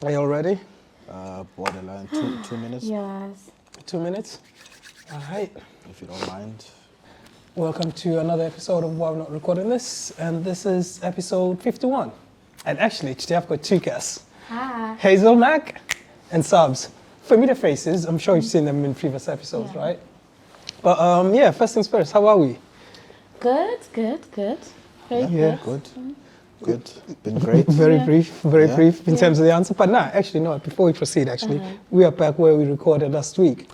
Are you all ready? Borderline 2 minutes, Yes. 2 minutes? All right. if you don't mind. Welcome to another episode of WAWNRT Recording This, and this is episode 51. And actually, today I've got two guests. Hi. Hazel and Subz. Familiar faces, I'm sure you've seen them in previous episodes, Yeah. right? But yeah, first things first, how are we? Good. Very Yeah, good. good. Been great. Very Yeah. brief in terms of the answer. But actually, no, before we proceed, we are back where we recorded last week.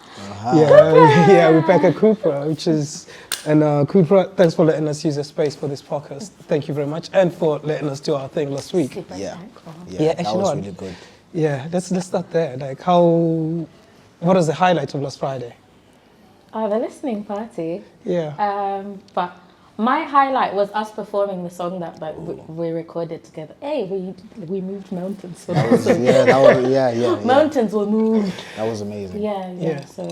Yeah, we're back at Cooper, which is, and Cooper, thanks for letting us use your space for this podcast. Thank you very much, and for letting us do our thing last week. Super Yeah. thankful. Yeah, That actually, was no, really good. Yeah, let's start there. Like, what was the highlight of last Friday? The listening party. Yeah. But my highlight was us performing the song that we recorded together. Hey, we moved mountains. For That was, yeah. Mountains were moved. That was amazing. Yeah. So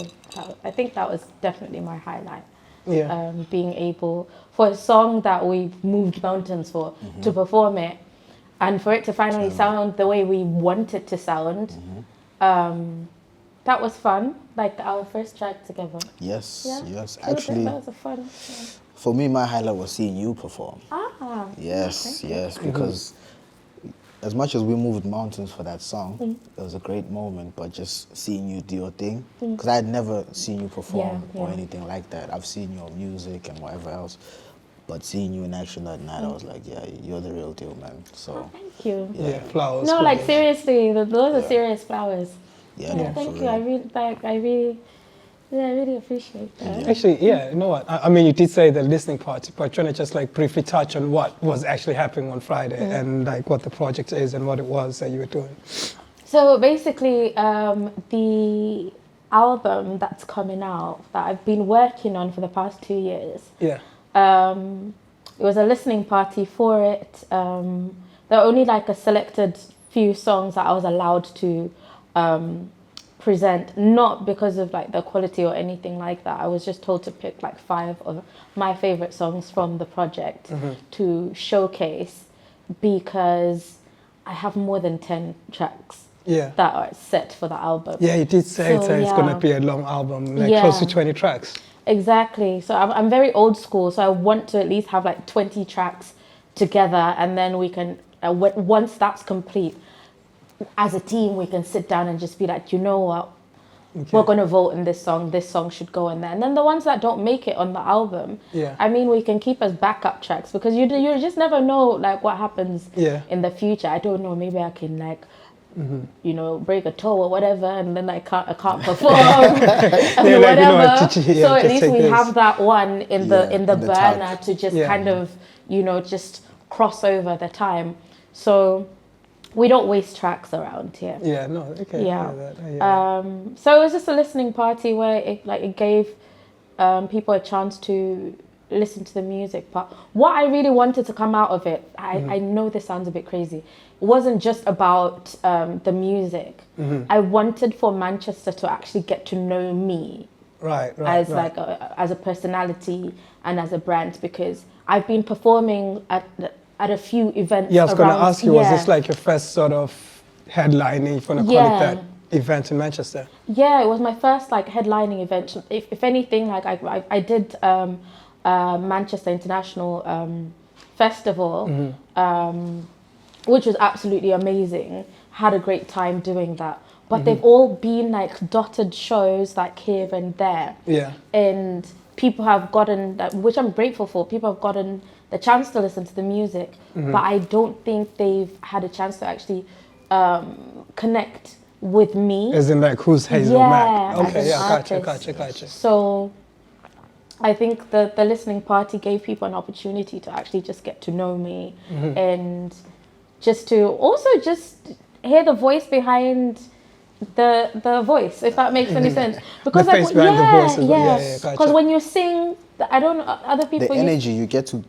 I think that was definitely my highlight. Yeah. Being able for a song that we moved mountains for to perform it, and for it to finally sound the way we want it to sound. That was fun. Like our first track together. Yes. That Actually, was a fun. Yeah. for me, my highlight was seeing you perform. Yes. Because as much as we moved mountains for that song, it was a great moment, but just seeing you do your thing, because I had never seen you perform or anything like that. I've seen your music and whatever else, but seeing you in action that night, I was like, yeah, you're the real deal, man. So, Thank you. Yeah, flowers. No, flowers. like seriously, those are serious flowers. yeah, Thank for you. real. I really appreciate that. Actually, yeah, you know what? I mean, you did say the listening part, but trying to just like briefly touch on what was actually happening on Friday and like what the project is and what it was that you were doing. So basically, the album that's coming out that I've been working on for the past 2 years. Yeah. It was a listening party for it. There were only like a selected few songs that I was allowed to present, not because of like the quality or anything like that. I was just told to pick like 5 of my favorite songs from the project to showcase, because I have more than 10 tracks that are set for the album. Yeah, you did say So, it's going to be a long album, like close to 20 tracks. Exactly. So I'm very old school. So I want to at least have like 20 tracks together, and then we can, once that's complete, as a team, we can sit down and just be like, you know what, we're going to vote in this song should go in there. And then the ones that don't make it on the album, I mean, we can keep as backup tracks, because you just never know like what happens in the future. I don't know, maybe I can like you know, break a toe or whatever, and then I can't perform and whatever. So at least we have that one in the burner to just kind of, you know, just cross over the time. So we don't waste tracks around here. Yeah, no, okay. Yeah. So it was just a listening party where it gave people a chance to listen to the music. But what I really wanted to come out of it, I know this sounds a bit crazy, it wasn't just about the music. I wanted for Manchester to actually get to know me as a personality and as a brand, because I've been performing at a few events. Yeah, I was going to ask you, was this like your first sort of headlining, if you want to call it that, event in Manchester? Yeah, it was my first like headlining event. If anything, like I did Manchester International Festival, which was absolutely amazing. Had a great time doing that. But they've all been like dotted shows like here and there. Yeah. And people have gotten, which I'm grateful for, people have gotten the chance to listen to the music, but I don't think they've had a chance to actually connect with me. As in like, who's Hazel Mack? Okay, yeah, gotcha. So I think the listening party gave people an opportunity to actually just get to know me and just to also just hear the voice behind the voice, if that makes any sense. Because the face behind the voice. Yeah, because when you sing, I don't know, other people... The energy, you get to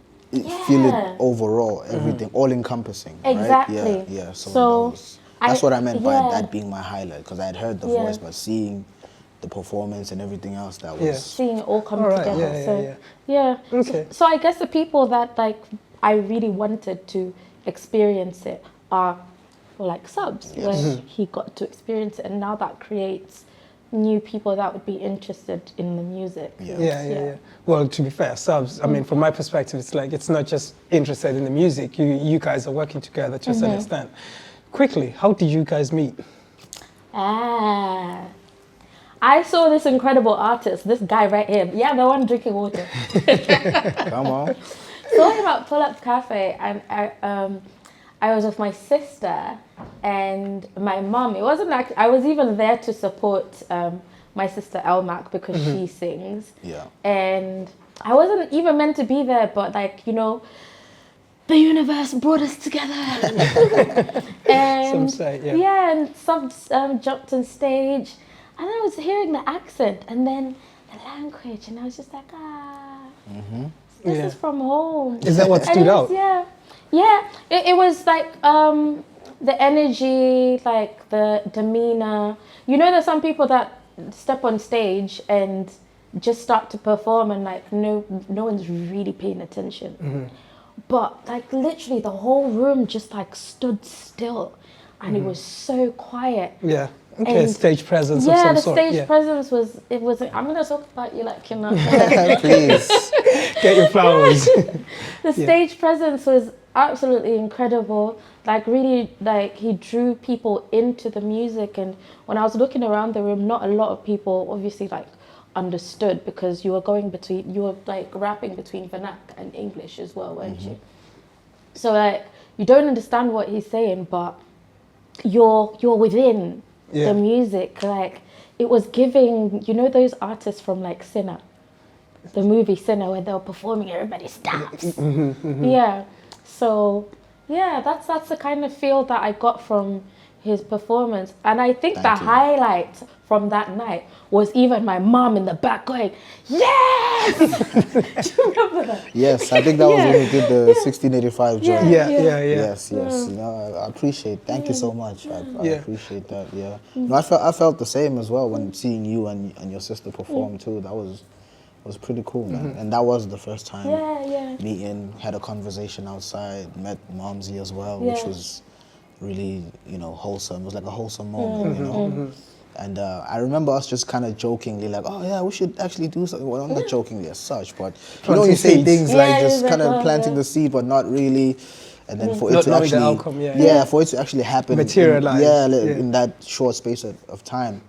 feel it overall, everything, all-encompassing, exactly. Right? Yeah. So that's what I meant by that being my highlight, because I had heard the voice, but seeing the performance and everything else, that was... Seeing it all come together. Okay. So I guess the people that like I really wanted to experience it are people like Subz, where he got to experience it, and now that creates new people that would be interested in the music. Yeah. Well, to be fair, Subz, I mean, from my perspective, it's like, it's not just interested in the music. You guys are working together to a certain extent. Quickly, how did you guys meet? I saw this incredible artist, this guy right here. Yeah, the one drinking water. Come on. Saw him at Pull Up Cafe, and I was with my sister and my mum. It wasn't like I was even there to support my sister Elmac because she sings. Yeah. And I wasn't even meant to be there, but like, you know, the universe brought us together. And Some say, and Subz jumped on stage, and I was hearing the accent and then the language, and I was just like, this is from home. Is that what stood out? Yeah, it was like the energy, like the demeanor. You know, there's some people that step on stage and just start to perform, and like no one's really paying attention. But like literally the whole room just like stood still, and it was so quiet. Yeah. Okay, And stage presence of some sort. Yeah, the stage presence was, I'm going to talk about you like, you know. Please. Get your flowers. The stage presence was absolutely incredible. Like really, like he drew people into the music. And when I was looking around the room, not a lot of people obviously like understood, because you were like rapping between vernac and English as well, weren't you? So like, you don't understand what he's saying, but you're within the music. Like it was giving, you know, those artists from like Sinner, the movie Sinner, where they were performing, everybody stops. Yeah. So yeah, that's the kind of feel that I got from his performance. And I think the highlight from that night was even my mom in the back going, yes! Do you remember that? Yes, I think that was when we did the 1685 joint. Yes. No, I appreciate. Thank you so much. I appreciate that. Yeah. No, I felt the same as well when seeing you and your sister perform too. That was pretty cool, man. And that was the first time meeting, had a conversation outside, met Momsy as well, which was really, you know, wholesome. It was like a wholesome moment, you know. And I remember us just kind of jokingly like, oh yeah, we should actually do something. Well, not jokingly as such, but you know, you say things like just kind of planting the seed, but not really. And then for it to actually, the outcome, for it to actually happen, materialize, in that short space of time.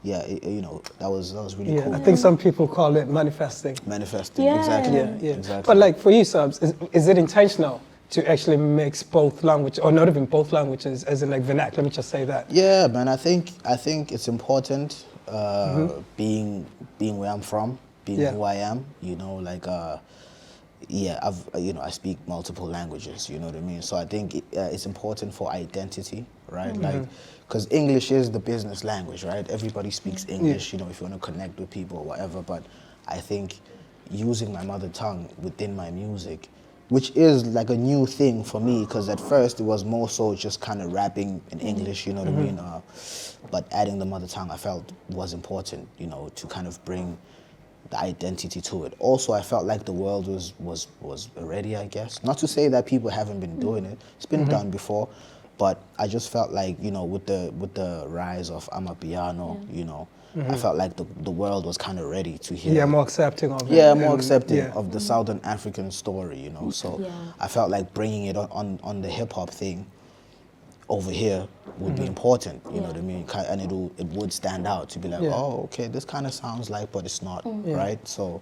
Yeah, you know, that was really cool. I think some people call it manifesting. Manifesting, exactly. Exactly. But like for you, Subz, is it intentional to actually mix both languages, or not even both languages, as in like vernac? Let me just say that. Yeah, man. I think it's important being where I'm from, being who I am. You know, like I speak multiple languages. You know what I mean? So I think it's important for identity, right? Like, because English is the business language, right? Everybody speaks English. You know, if you want to connect with people or whatever. But I think using my mother tongue within my music, which is like a new thing for me, because at first it was more so just kind of rapping in English, you know what I mean? But adding the mother tongue I felt was important, you know, to kind of bring the identity to it. Also, I felt like the world was ready, I guess. Not to say that people haven't been doing it. It's been done before, but I just felt like, you know, with the rise of Amapiano, you know, I felt like the world was kind of ready to hear. Yeah, more accepting of it. Yeah, more accepting of the Southern African story, you know. So I felt like bringing it on the hip hop thing over here would be important, you know what I mean? And it would stand out to be like, oh, okay, this kind of sounds like, but it's not, right? So,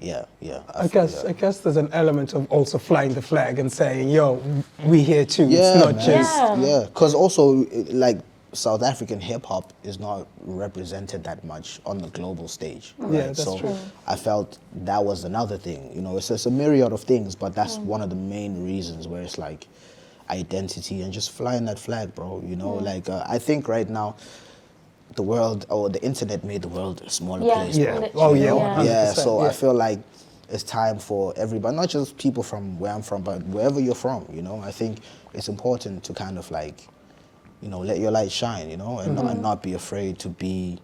I guess there's an element of also flying the flag and saying, yo, we here too. Yeah, it's not man. just because also like South African hip hop is not represented that much on the global stage. Right? Yeah, that's true. I felt that was another thing. You know, it's a myriad of things, but that's one of the main reasons where it's like identity and just flying that flag, bro. You know, like I think right now the world or the internet made the world a smaller place. Yeah. Oh yeah. Yeah. So I feel like it's time for everybody, not just people from where I'm from, but wherever you're from. You know, I think it's important to kind of like, you know, let your light shine, you know, and not be afraid to be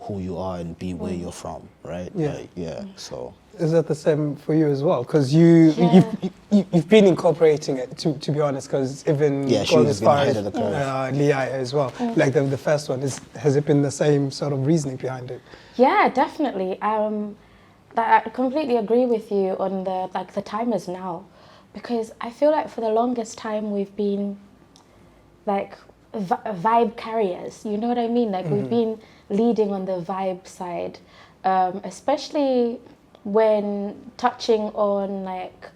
who you are and be where you're from, right? Yeah. Like, so. Is that the same for you as well? Because Yeah. you've been incorporating it, to be honest, because even Yeah, she going was as far ahead as of the curve. Liai as well, like the first one, has it been the same sort of reasoning behind it? Yeah, definitely. I completely agree with you on the time is now, because I feel like for the longest time we've been like vibe carriers. You know what I mean? Like we've been leading on the vibe side, especially when touching on like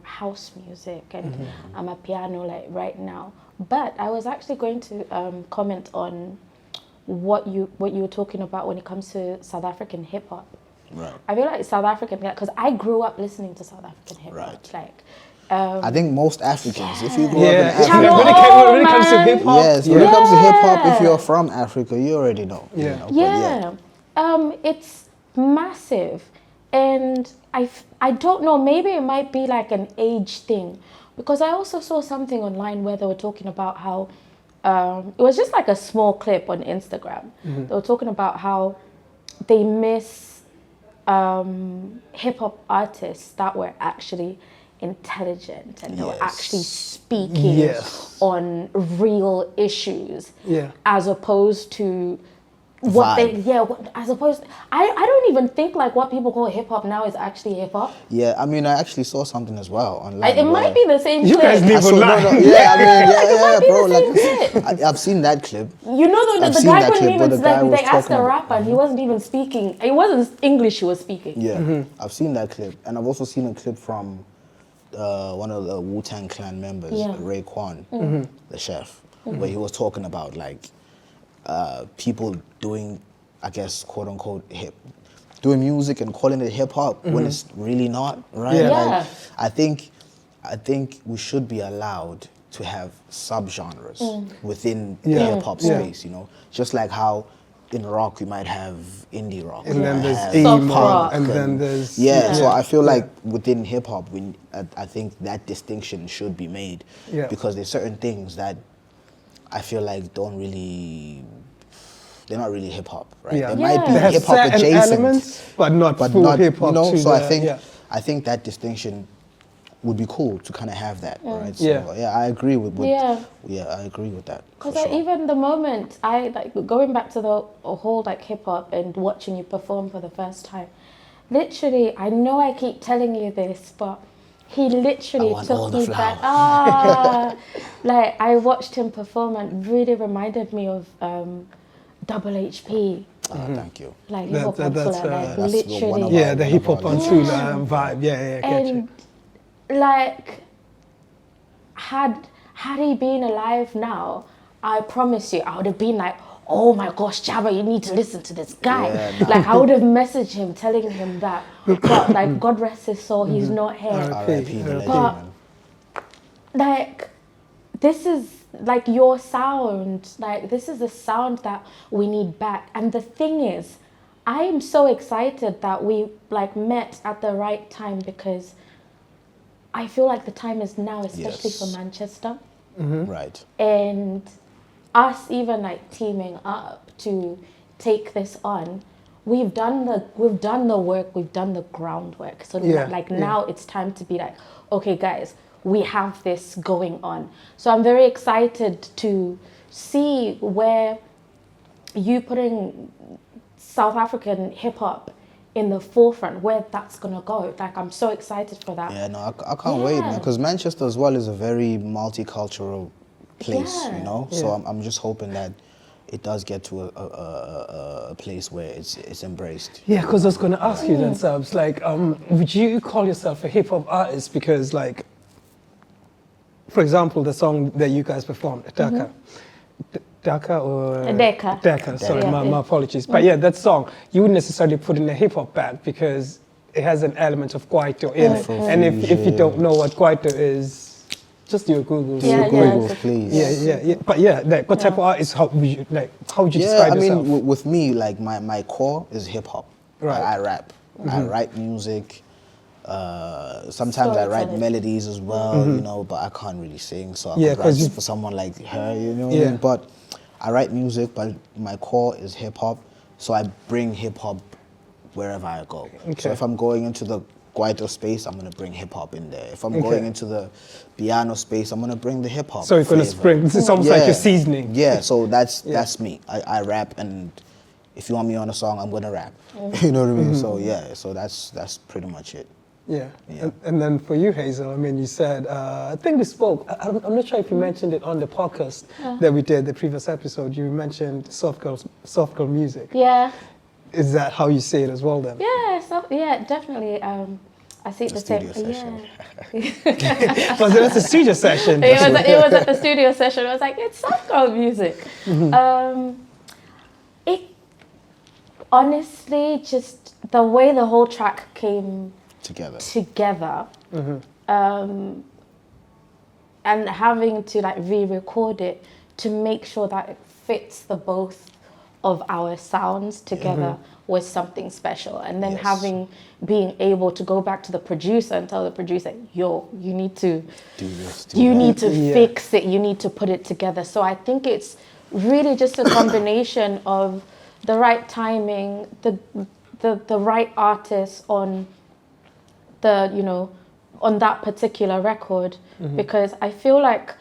house music and I'm a piano like right now. But I was actually going to comment on what you were talking about when it comes to South African hip hop. Right. I feel like South African, because I grew up listening to South African hip hop. Right. Like, I think most Africans, if you grow up in Yeah, Africa, when it comes to hip hop, yes, when it comes to hip hop, if you're from Africa, you already know. Yeah. You know, but yeah. It's massive, and I don't know. Maybe it might be like an age thing, because I also saw something online where they were talking about how it was just like a small clip on Instagram. They were talking about how they miss hip hop artists that were actually intelligent and they were actually speaking Yes. on real issues, Yeah. as opposed to what Vibe. as opposed I don't even think like what people call hip hop now is actually hip hop. yeah, I mean, I actually saw something as well online. It might be the same You clip. guys I live saw, online. no, yeah, I mean, yeah, be bro. the same Like, I've seen that clip. You know, I've the seen guy that couldn't clip where even, the guy like, was they asked talking a about- rapper and he wasn't even speaking. It wasn't English he was speaking. Yeah, I've seen that clip, and I've also seen a clip from one of the Wu-Tang Clan members, Yeah. Raekwon, the chef, where he was talking about like people doing, I guess, quote unquote, doing music and calling it hip hop when it's really not, right? Yeah. Yeah. Like, I think we should be allowed to have subgenres within the Yeah. hip hop Yeah. space, you know, just like how in rock we might have indie rock, And we then might there's have Soft emo, rock. and then there's yeah, so I feel like within hip hop, I think that distinction should be made, Yeah. because there's certain things that I feel like they're not really hip hop, right? Yeah. They might be They have hip hop certain adjacent, elements, but not but full not hip hop. You know, to so the, I think that distinction would be cool to kind of have that, right? So Yeah. I agree with Yeah. I agree with that. for Because sure. even the moment I like going back to the whole like hip hop and watching you perform for the first time, literally, I know I keep telling you this, but he literally I want all took the me back. Like I watched him perform and really reminded me of Double HP. Thank you. Like hip hop that's, like that's one literally. of yeah, the hip hop Yeah. on Tula vibe. Yeah, I get you. And like had he been alive now, I promise you I would have been like, oh my gosh, Jabba, you need to listen to this guy. Yeah, nah. Like I would have messaged him telling him that, but like God rest his soul, he's not here. R.I.P. the legend, But- man. Like this is like your sound, like this is the sound that we need back. And the thing is, I am so excited that we like met at the right time, because I feel like the time is now, especially Yes. for Manchester. Right. And us even like teaming up to take this on, we've done the work, we've done the groundwork. So now it's time to be like, okay guys, we have this going on. So I'm very excited to see where you putting South African hip hop in the forefront, where that's gonna go. Like I'm so excited for that. Yeah, no, I can't wait, man. Because Manchester as well is a very multicultural place, you know. So I'm just hoping that it does get to a place where it's embraced. Yeah, because I was going to ask you then, Subz, like, would you call yourself a hip hop artist? Because, like, for example, the song that you guys performed, Daka. Daka or Deka. Deka, sorry, Yeah. my apologies. But yeah, that song, you wouldn't necessarily put in a hip hop band because it has an element of Kwaito in it. And if you don't know what Kwaito is, just do a Google. Yeah, Google, please. Yeah. But yeah, like, what type of artist, how would you describe I mean, yourself? with me, like my core is hip hop. Right. I rap. I write music. Sometimes I write Storytelling. melodies as well, you know, but I can't really sing, so I Yeah, could 'cause write you- for someone like her, you know what I Yeah. mean? But I write music, but my core is hip hop, so I bring hip hop wherever I go. Okay. So if I'm going into the Kwaito space, I'm gonna bring hip hop in there. If I'm going into the piano space, I'm gonna bring the hip hop. So you're gonna spring. It's almost like your seasoning. Yeah. So that's me. I rap, and if you want me on a song, I'm gonna rap. You know what I mean? So yeah. So that's pretty much it. Yeah. And then for you, Hazel, I mean, you said, I think we spoke, I'm not sure if you mentioned it on the podcast that we did, the previous episode. You mentioned soft girl music. Yeah. Is that how you say it as well then? Yeah, yeah, definitely. I see it the same. Session. Yeah. Was it at the studio session? It was at the studio session. I was like, it's soft girl music. It honestly, just the way the whole track came together, and having to like re-record it to make sure that it fits the both of our sounds together was something special. And then being able to go back to the producer and tell the producer, yo, you need to do this, you need to fix it, you need to put it together. So I think it's really just a combination of the right timing, the right artist on on that particular record, because I feel like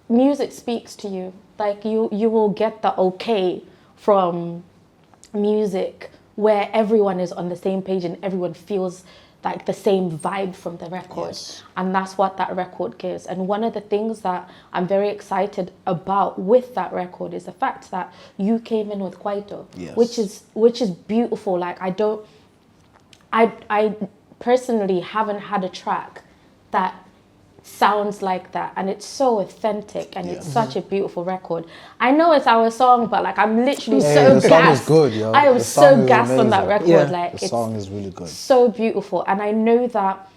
music speaks to you. Like you will get the okay from music where everyone is on the same page and everyone feels like the same vibe from the record. And that's what that record gives. And one of the things that I'm very excited about with that record is the fact that you came in with Kwaito, which is beautiful. Like I personally haven't had a track that sounds like that, and it's so authentic, and it's such a beautiful record. I know it's our song, but like I'm literally so gassed. The song is good, yo. I am so gassed on that record. Like the song is really good, so beautiful, and I know that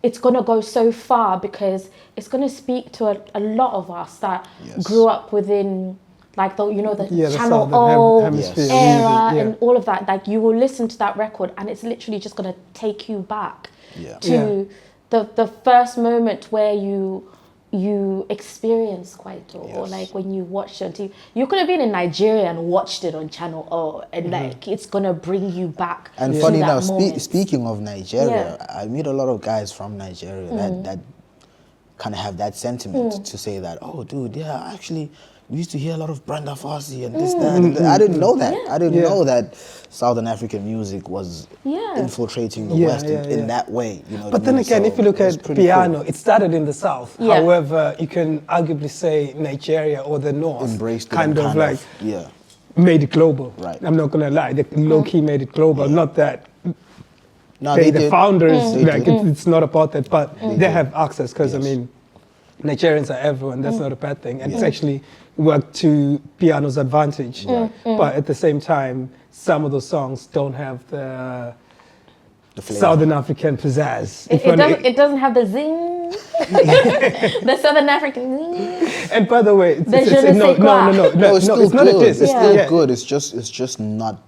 it's gonna go so far because it's gonna speak to a lot of us that grew up within like the Channel O era and all of that. Like you will listen to that record and it's literally just gonna take you back to the first moment where you experience Kwaito, or like when you watched it on TV. You could have been in Nigeria and watched it on Channel O, and like it's gonna bring you back. And to funny that enough, speaking of Nigeria, I meet a lot of guys from Nigeria that kind of have that sentiment to say that, oh, dude, actually, we used to hear a lot of Brenda Fassie and this, that. And I didn't know that. I didn't know that Southern African music was infiltrating the West in that way. You know. But then again, if you look at piano, it started in the South. However, you can arguably say Nigeria or the North embraced made it global. Right. I'm not gonna lie, they low-key made it global. Not that they the founders, it's not about that, but they have access, because I mean, Nigerians are everyone, that's not a bad thing. And it's actually worked to piano's advantage. But at the same time, some of those songs don't have the Southern African pizzazz. It doesn't have the zing, the Southern African zing. And by the way, no, it's not a diss. It's still good. It's just not.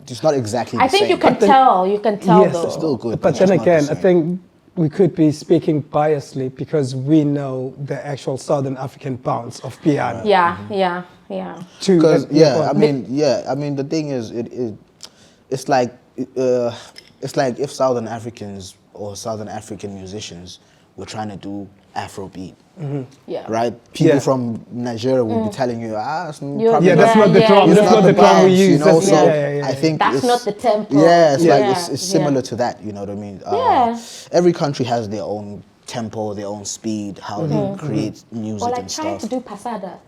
It's not exactly the same. I think you can tell. You can tell though. It's still good. But then again, I think we could be speaking biasly because we know the actual Southern African bounce of piano. Yeah. Because I mean, the thing is, it's like if Southern Africans or Southern African musicians were trying to do Afrobeat. Right? People from Nigeria will be telling you, that's not the drum. That's not the drum we use. You know, so I think that's not the tempo. Yeah, it's similar to that. You know what I mean? Every country has their own tempo, their own speed, how they create music or like and trying stuff. to do passada.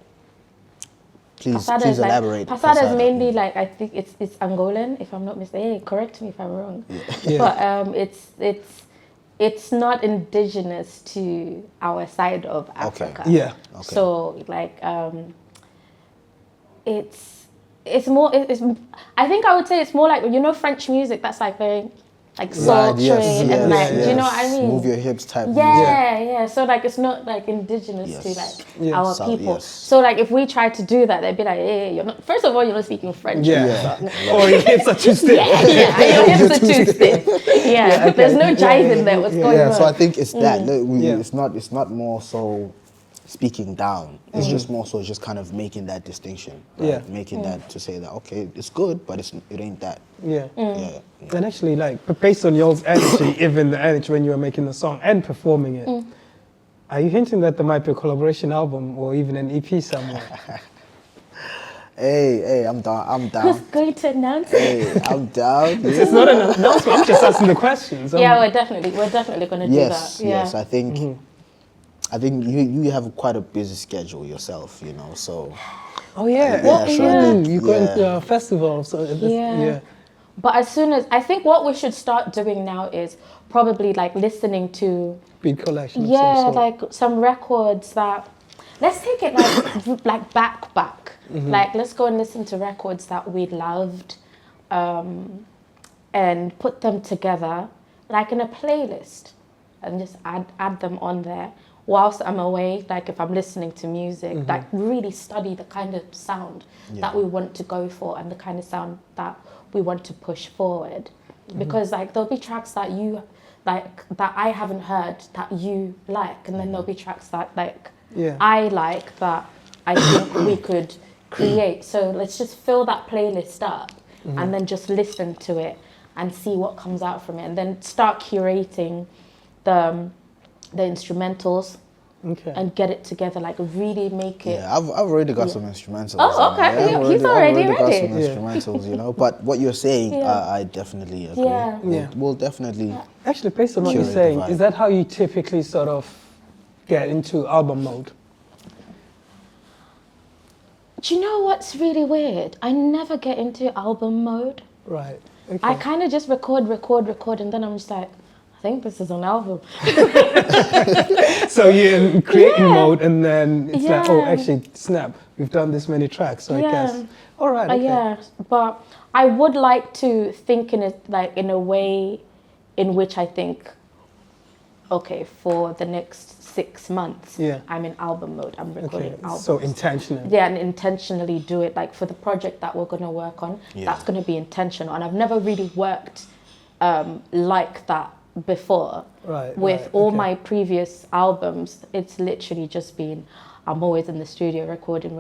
Please elaborate. Passada is mainly like, I think it's Angolan, if I'm not mistaken. Hey, correct me if I'm wrong. But it's not indigenous to our side of Africa. So like it's more. I think I would say it's more like French music. That's like very like sultry and like do you know what I mean? Move your hips type. Yeah. So like it's not like indigenous to like our people. So like if we try to do that, they'd be like, hey, you're not. First of all, you're not speaking French. Or your hips are too stiff. Your hips are too stiff. There's no jive in there. What's going on? So I think it's that. It's not more so speaking down. It's just more so just kind of making that distinction. Right? Yeah. Making that to say that, okay, it's good, but it ain't that. Yeah. Yeah. And actually, like, but based on y'all's energy, even the energy when you were making the song and performing it, are you hinting that there might be a collaboration album or even an EP somewhere? Hey, I'm down. I'm Who's down. going to announce it? Hey, I'm down. It's not an announcement. I'm just asking the questions. Yeah, we're definitely going to do Yes, that. Yeah. yes. I think you have quite a busy schedule yourself, you know. So Oh yeah, Yeah, so I think- you go into yeah. a festival. So Yeah. But as soon as, I think what we should start doing now is probably like listening to, Beat collection. Of some yeah, sort. like some records that, let's take it like back. Like let's go and listen to records that we loved, and put them together like in a playlist and just add them on there whilst I'm away. Like if I'm listening to music, like really study the kind of sound that we want to go for and the kind of sound that we want to push forward. Because like there'll be tracks that you like that I haven't heard that you like, and then there'll be tracks that like I like that I think we could create. So let's just fill that playlist up and then just listen to it and see what comes out from it, and then start curating the instrumentals and get it together, like really make it. Yeah, I've already got some instrumentals. Oh, okay. Yeah, He's already got ready. some instrumentals, you know. But what you're saying, I definitely agree. Yeah. We'll definitely. Actually, based on what you're Curate the saying, vibe. is that how you typically sort of get into album mode? Do you know what's really weird? I never get into album mode. Right. Okay. I kind of just record, and then I'm just like, I think this is an album. So you're in creating mode, and then it's like, oh, Yeah. actually, snap, we've done this many tracks, so I guess. All right. Okay. Yeah, but I would like to think in it like in a way in which I think, okay, for the next 6 months, I'm in album mode. I'm recording albums. So intentional. Yeah, and intentionally do it. Like for the project that we're going to work on, that's going to be intentional. And I've never really worked like that before. Right. With all my previous albums, it's literally just been, I'm always in the studio recording.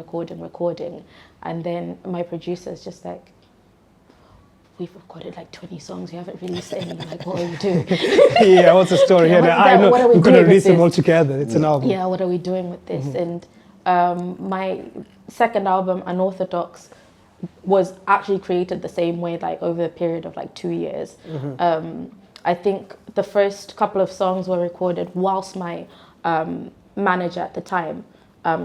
And then my producer's just like, we've recorded like 20 songs, you haven't released any. Like, what are you doing? Yeah, what's the story here? I know we're going to release them all together. It's an album. Yeah, what are we doing with this? And my second album, Unorthodox, was actually created the same way, like over a period of like 2 years. I think the first couple of songs were recorded whilst my manager at the time,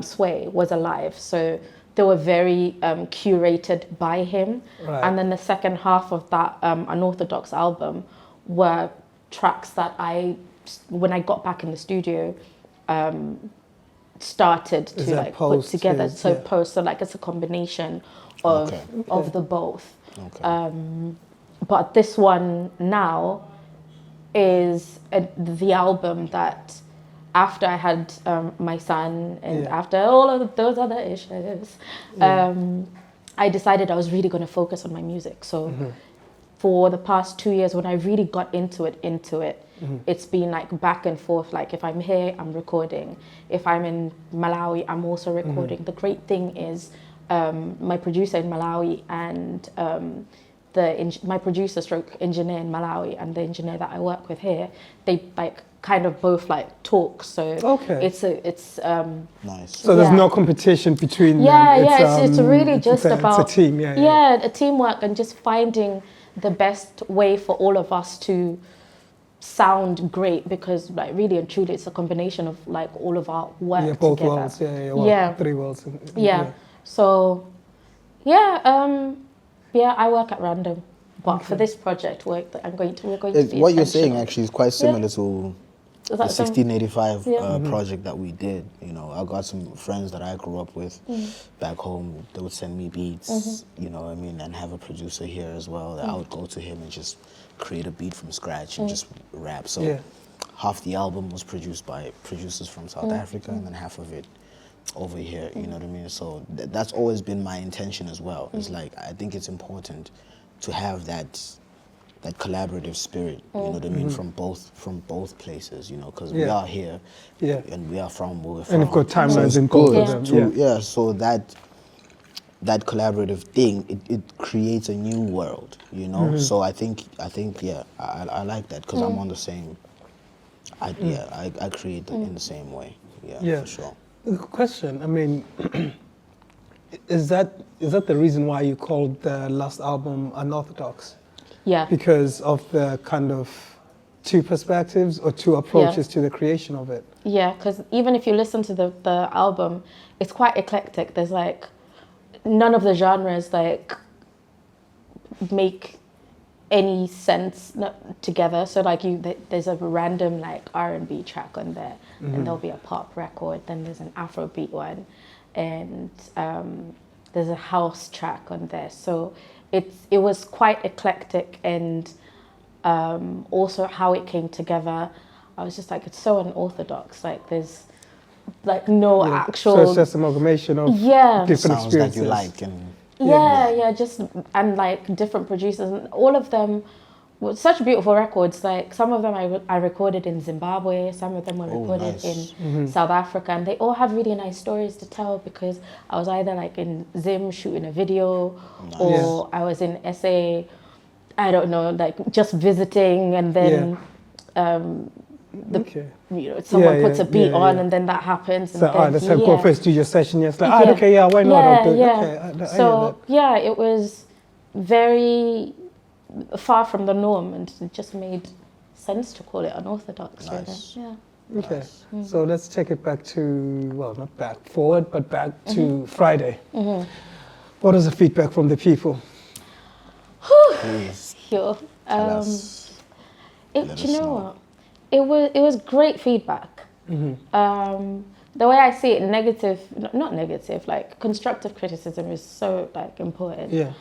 Sway, was alive. So they were very curated by him. Right. And then the second half of that Unorthodox album were tracks that when I got back in the studio, started to like put together. So like it's a combination of the both. But this one now is the album that, after I had my son and after all of those other issues, I decided I was really going to focus on my music. So for the past 2 years, when I really got into it, it's been like back and forth. Like if I'm here, I'm recording. If I'm in Malawi, I'm also recording. The great thing is my producer in Malawi and my producer stroke engineer in Malawi and the engineer that I work with here, they like kind of both like talk. So it's nice. So there's no competition between them. It's really just about it's a team. A teamwork and just finding the best way for all of us to sound great, because like really and truly it's a combination of like all of our work both together. worlds. Three worlds. So I work at random, but for this project we're going to be what you're saying actually is quite similar to the 1685 Mm-hmm. project that we did. You know, I got some friends that I grew up with back home. They would send me beats, you know what I mean, and have a producer here as well. That I would go to him and just create a beat from scratch and just rap. So half the album was produced by producers from South Africa, and then half of it over here, you know what I mean? So that's always been my intention as well. It's like, I think it's important to have that that collaborative spirit, you know what I mean, from both places, you know, because we Yeah. are here, and we are from where we're from. And you've got timelines it's in both good of them. to, so that collaborative thing, it creates a new world, you know. So I think yeah, I like that because I'm on the same. I create in the same way. Yeah, for sure. Question. I mean, is that the reason why you called the last album Unorthodox? Yeah. Because of the kind of two perspectives or two approaches to the creation of it. Yeah, because even if you listen to the album, it's quite eclectic. There's like none of the genres like make any sense together. So like there's a random like R&B track on there, and there'll be a pop record. Then there's an Afrobeat one, and there's a house track on there. So it was quite eclectic, and also how it came together. I was just like, it's so unorthodox. Like there's like no actual. So it's just amalgamation of different sounds experiences. that you like and. Just and like different producers, and all of them were such beautiful records. Like some of them I recorded in Zimbabwe, some of them were recorded in South Africa, and they all have really nice stories to tell because I was either like in Zim shooting a video, or I was in SA, I don't know, like just visiting, and then you know, someone puts a beat on, and then that happens. And so, then, let's have go first, do your session. It's like, why not? I'll do it. Okay, so, it was very far from the norm, and it just made sense to call it unorthodox. Nice. Really. Yeah. Okay, so let's take it back to, well, not back forward, but back to Friday. What was the feedback from the people? Please. Sure. Tell us. Do you know what? It was great feedback. The way I see it, negative, not negative, like constructive criticism is so like important. Yeah.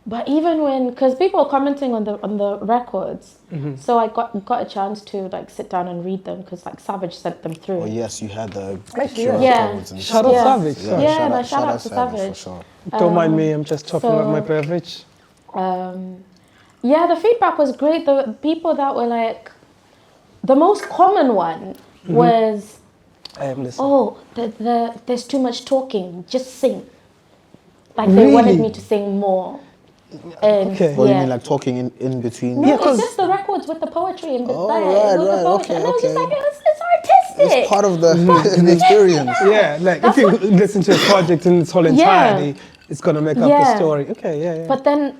But even when, because people are commenting on the records, so I got a chance to like sit down and read them because like Savage sent them through. Oh yes, you had the Actually, QR codes and Shout stuff. out Savage. Shout out to Savage. For sure. Don't mind me, I'm just topping up my beverage. The feedback was great. The people that were like, the most common one was, I am listening. there's too much talking, just sing. Like they wanted me to sing more. And What do you mean, like talking in between? No, it's just the records with the poetry and the Okay. And I was just like, it's artistic. It's part of the experience. Yeah, like if you listen to a project in its whole entirety, it's gonna make up the story. Okay, yeah. But then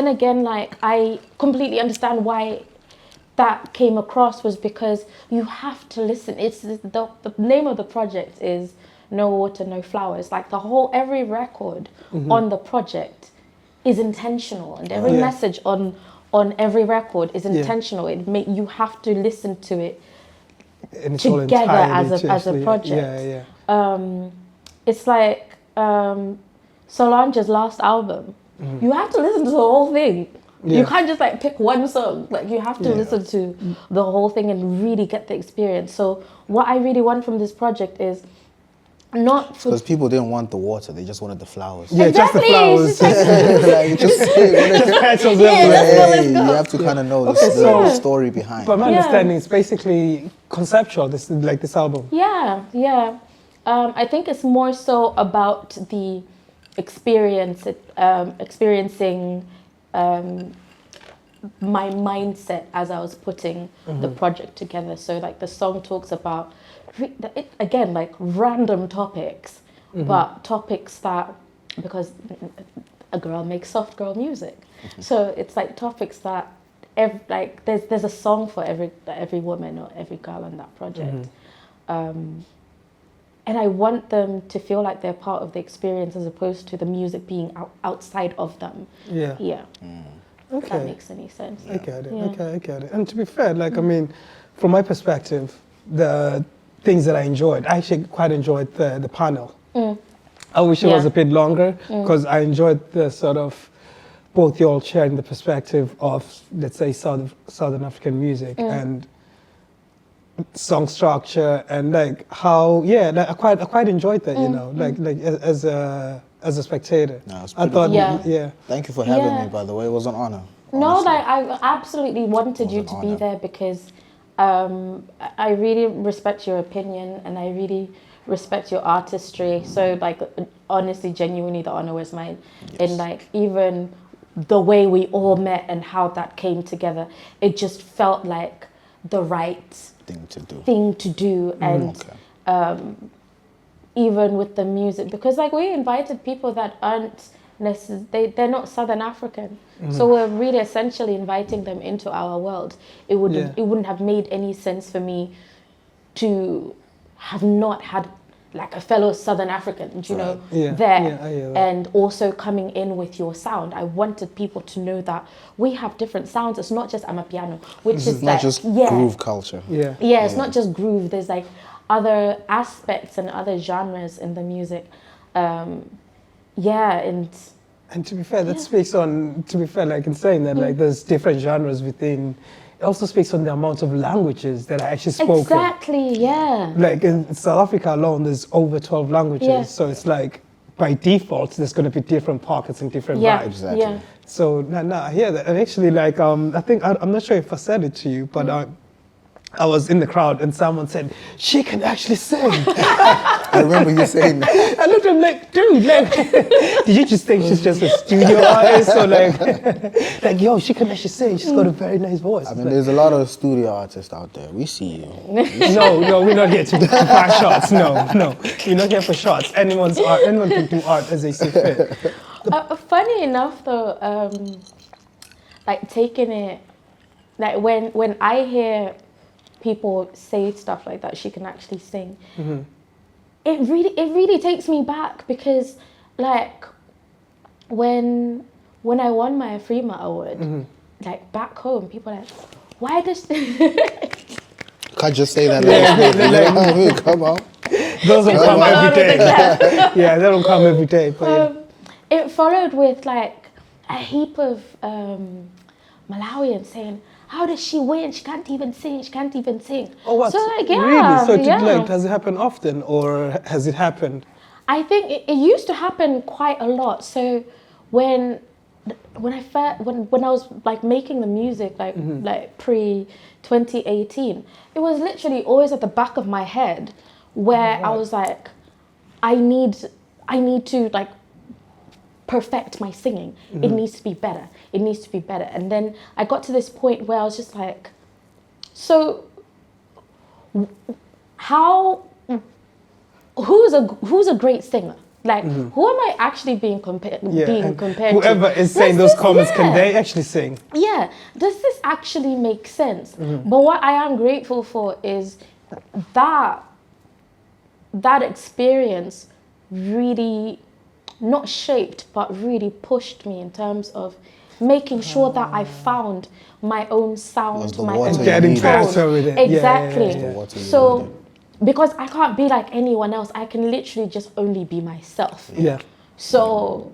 again, like I completely understand why that came across was because you have to listen. It's the name of the project is No Water, No Flowers. Like every record on the project is intentional, and every message on every record is intentional. You have to listen to it together as a project. It's like Solange's last album. You have to listen to the whole thing. You can't just like pick one song. Like you have to listen to the whole thing and really get the experience. So what I really want from this project is not because people didn't want the water, they just wanted the flowers. Yeah, just the flowers. You have to kind of know the story behind. But my understanding is basically conceptual. This album. Yeah. I think it's more so about the experiencing my mindset as I was putting the project together. So like the song talks about again like random topics, but topics that, because a girl makes soft girl music, so it's like topics that there's a song for every woman or every girl on that project. And I want them to feel like they're part of the experience as opposed to the music being outside of them. Okay. If that makes any sense. I get it. I get it. And to be fair, like I mean, from my perspective, the things that I enjoyed, I actually quite enjoyed the panel. I wish it was a bit longer because I enjoyed the sort of both y'all sharing the perspective of, let's say, Southern African music and song structure and like how like, I quite enjoyed that, you know, like as a spectator. No, it's I thought Thank you for having me, by the way. It was an honor. No, honestly. like I absolutely wanted you It was to an be honor. there because I really respect your opinion and I really respect your artistry. So like honestly, genuinely, the honor was mine. And like even the way we all met and how that came together, it just felt like the right thing to do. And even with the music, because like we invited people that aren't they're not Southern African, so we're really essentially inviting them into our world. It wouldn't have made any sense for me to have not had like a fellow Southern African, you know, there, and also coming in with your sound. I wanted people to know that we have different sounds. It's not just amapiano, which is not like, just groove culture. It's not just groove. There's like other aspects and other genres in the music. And to be fair, that speaks on, to be fair, like in saying that, like there's different genres within, it also speaks on the amount of languages that are actually spoken. Exactly, yeah. Like in South Africa alone, there's over 12 languages. Yeah. So it's like, by default, there's going to be different pockets and different vibes. Exactly. Yeah. So, no, I hear that. And actually, like, I think, I'm not sure if I said it to you, but I was in the crowd and someone said, she can actually sing. I remember you saying that. I looked at him like, dude, like, did you just think she's just a studio artist? Or like, like, yo, she can actually sing. She's got a very nice voice. I mean, there's a lot of studio artists out there. We see you. No, we're not here to buy shots. No, we're not here for shots. Anyone can do art as they see fit. Funny enough, though, like taking it, like when I hear people say stuff like that, she can actually sing. It really takes me back because, like, when I won my Afrima award, like back home, people are like, why does? Can't just say that. Like, come on. Those don't come every day. Yeah, they don't come every day. But it followed with like a heap of Malawians saying, how does she win? She can't even sing. She can't even sing. Oh, what? So like, really? So like, does it happen often, or has it happened? I think it used to happen quite a lot. So when I was like making the music, like like pre 2018, it was literally always at the back of my head where I was like, I need to like perfect my singing. It needs to be better. It needs to be better. And then I got to this point where I was just like, so who's a great singer? Like, who am I actually being compared to? Whoever is saying those comments, can they actually sing? Yeah. Does this actually make sense? But what I am grateful for is that experience really not shaped, but really pushed me in terms of making sure that I found my own sound, my own tone. Getting better with it. Exactly. Yeah. So, because I can't be like anyone else, I can literally just only be myself. Yeah. So,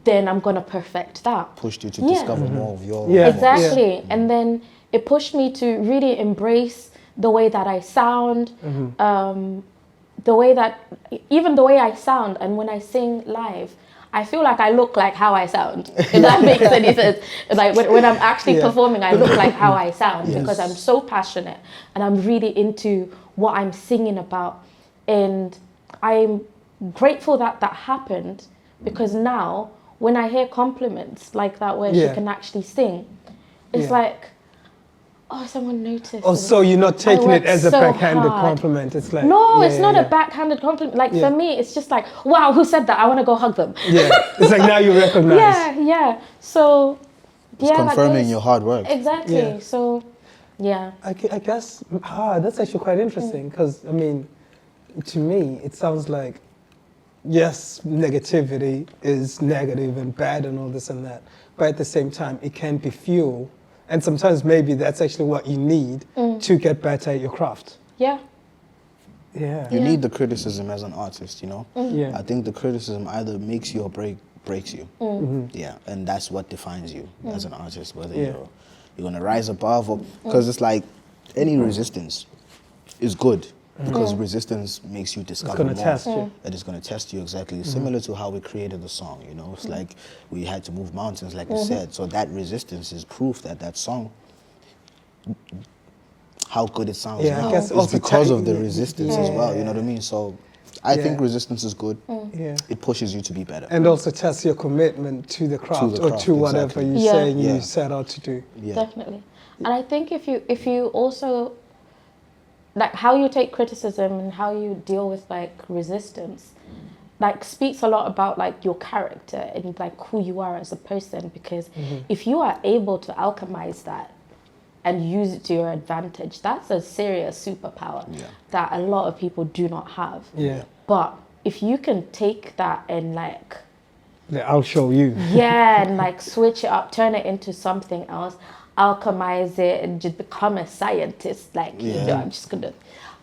then I'm gonna perfect that. Pushed you to discover more of your Exactly. And then it pushed me to really embrace the way that I sound, the way I sound, and when I sing live, I feel like I look like how I sound. If that makes any sense. Like when I'm actually performing, I look like how I sound because I'm so passionate and I'm really into what I'm singing about. And I'm grateful that happened, because now when I hear compliments like that where she can actually sing, it's like, oh, someone noticed. Oh, so you're not taking it as a backhanded compliment. It's like, no, it's not a backhanded compliment. Like for me, it's just like, wow, who said that? I want to go hug them. Yeah, it's like now you recognize. Yeah. So, it's confirming your hard work. Exactly. Yeah. So, yeah. I guess that's actually quite interesting, because I mean, to me, it sounds like, yes, negativity is negative and bad and all this and that, but at the same time, it can be fuel. And sometimes maybe that's actually what you need to get better at your craft. Yeah. Yeah. You need the criticism as an artist, you know? Yeah. I think the criticism either makes you or breaks you. Yeah, and that's what defines you as an artist, whether you're going to rise above or... Because it's like any resistance is good. because resistance makes you discover gonna more. test you. It is going to test you exactly. Similar to how we created the song, you know. It's like we had to move mountains, like you said. So that resistance is proof that that song, how good it sounds Yeah, I now, guess is also because of the yeah, resistance as well. You know what I mean? So I think resistance is good. Yeah. It pushes you to be better. And also test your commitment to the craft, the or craft, to whatever exactly. you're saying Yeah. you set out to do. Yeah. Definitely. And I think if you also, like, how you take criticism and how you deal with like resistance, like, speaks a lot about like your character and like who you are as a person. Because if you are able to alchemize that and use it to your advantage, that's a serious superpower that a lot of people do not have. Yeah. But if you can take that and like, I'll show you. yeah, and like switch it up, turn it into something else, alchemize it, and just become a scientist. Like, you know,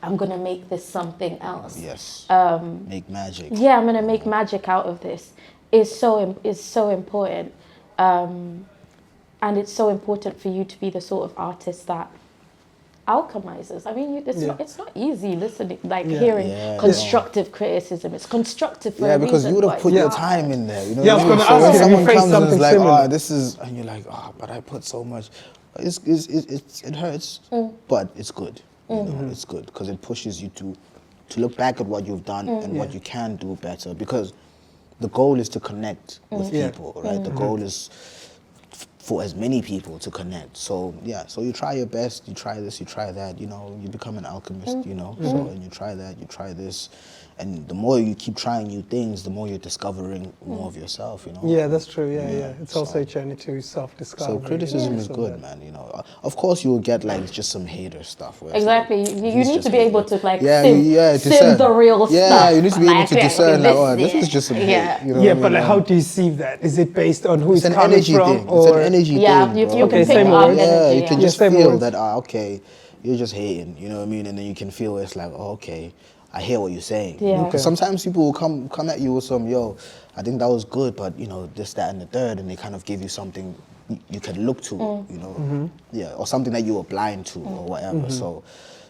I'm gonna make this something else. Yes. Make magic. Yeah, I'm gonna make magic out of this. Is so important, and it's so important for you to be the sort of artist that alchemizes. I mean, it's not easy listening, like hearing constructive criticism. It's constructive for a because reason, you would have but put it's your not. time in there. You know Yeah, what I I was mean? gonna So ask when you, have you someone faced comes and something is like, similar? oh, this is, and you're like, oh, but I put so much. It hurts, but it's good. You know, it's good because it pushes you to look back at what you've done and what you can do better. Because the goal is to connect with people, right? The goal is for as many people to connect. So so you try your best, you try this, you try that, you know, you become an alchemist, you know. So and you try that, you try this. And the more you keep trying new things, the more you're discovering more of yourself, you know. Yeah, that's true. Yeah. It's also a journey to self-discovery. So criticism is good, man. You know, of course you will get like just some hater stuff. Where it's Exactly. like, You he's need just to be able to like discern. sim the real stuff. Yeah, you need to be able to Like, discern like, oh, this this is just some hate. You know Yeah, what I but mean? like, how do you see that? Is it based on who It's it's an coming energy from, thing. or It's an energy Yeah, thing, you bro. can Okay, pick same up words. energy. you can Yeah, just same feel words. that, okay, you're just hating, you know what I mean? And then you can feel it's like, oh, okay, I hear what you're saying. Yeah. Because sometimes people will come at you with some, yo, I think that was good, but you know, this, that, and the third, and they kind of give you something you can look to, you know, or something that you were blind to or whatever.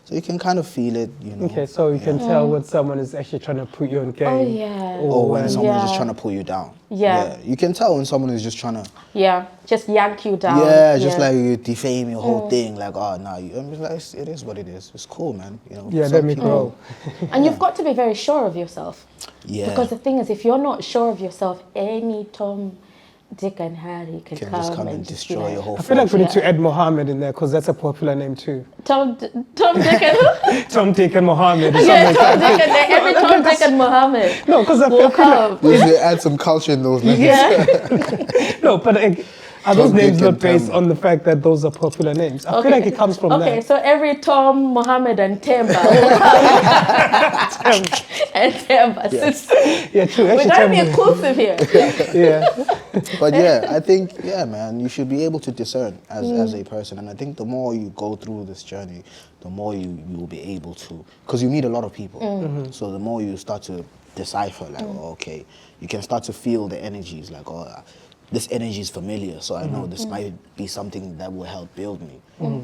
So you can kind of feel it, you know. Okay, so you can tell when someone is actually trying to put you on game. Oh yeah. Or when someone is just Yeah. trying to pull you down. Yeah. You can tell when someone is just trying to, Yeah, just yank you down. just like you defame your whole thing, like, oh, no, I'm just like, it is what it is. It's cool, man. You know. Yeah, some let me people- grow. And you've got to be very sure of yourself. Yeah. Because the thing is, if you're not sure of yourself, any Tom, Dick, and Harry can Can come just come and just be destroy like, your whole I feel like we need to Yeah. add Mohammed in there because that's a popular name too. Tom, Dick, and who? Tom, Dick, and Mohammed. Or Yeah, something Tom, like Dick, and every Tom, Dick, and Mohammed. No, because I will feel like, come. We should add some culture in those names. Yeah. no, but are those Tom, names Dick, not and based Temba. on the fact that those are popular names? I feel like it comes from Okay, that. so every Tom, Mohammed, and Temba will come. And Temba. Yeah, true. We're Actually, trying to be Temba- inclusive here. yeah. But yeah, I think, yeah, man, you should be able to discern as a person. And I think the more you go through this journey, the more you will be able to, because you meet a lot of people. So the more you start to decipher, like, oh, okay, you can start to feel the energies, like, oh, this energy is familiar, so I know this might be something that will help build me,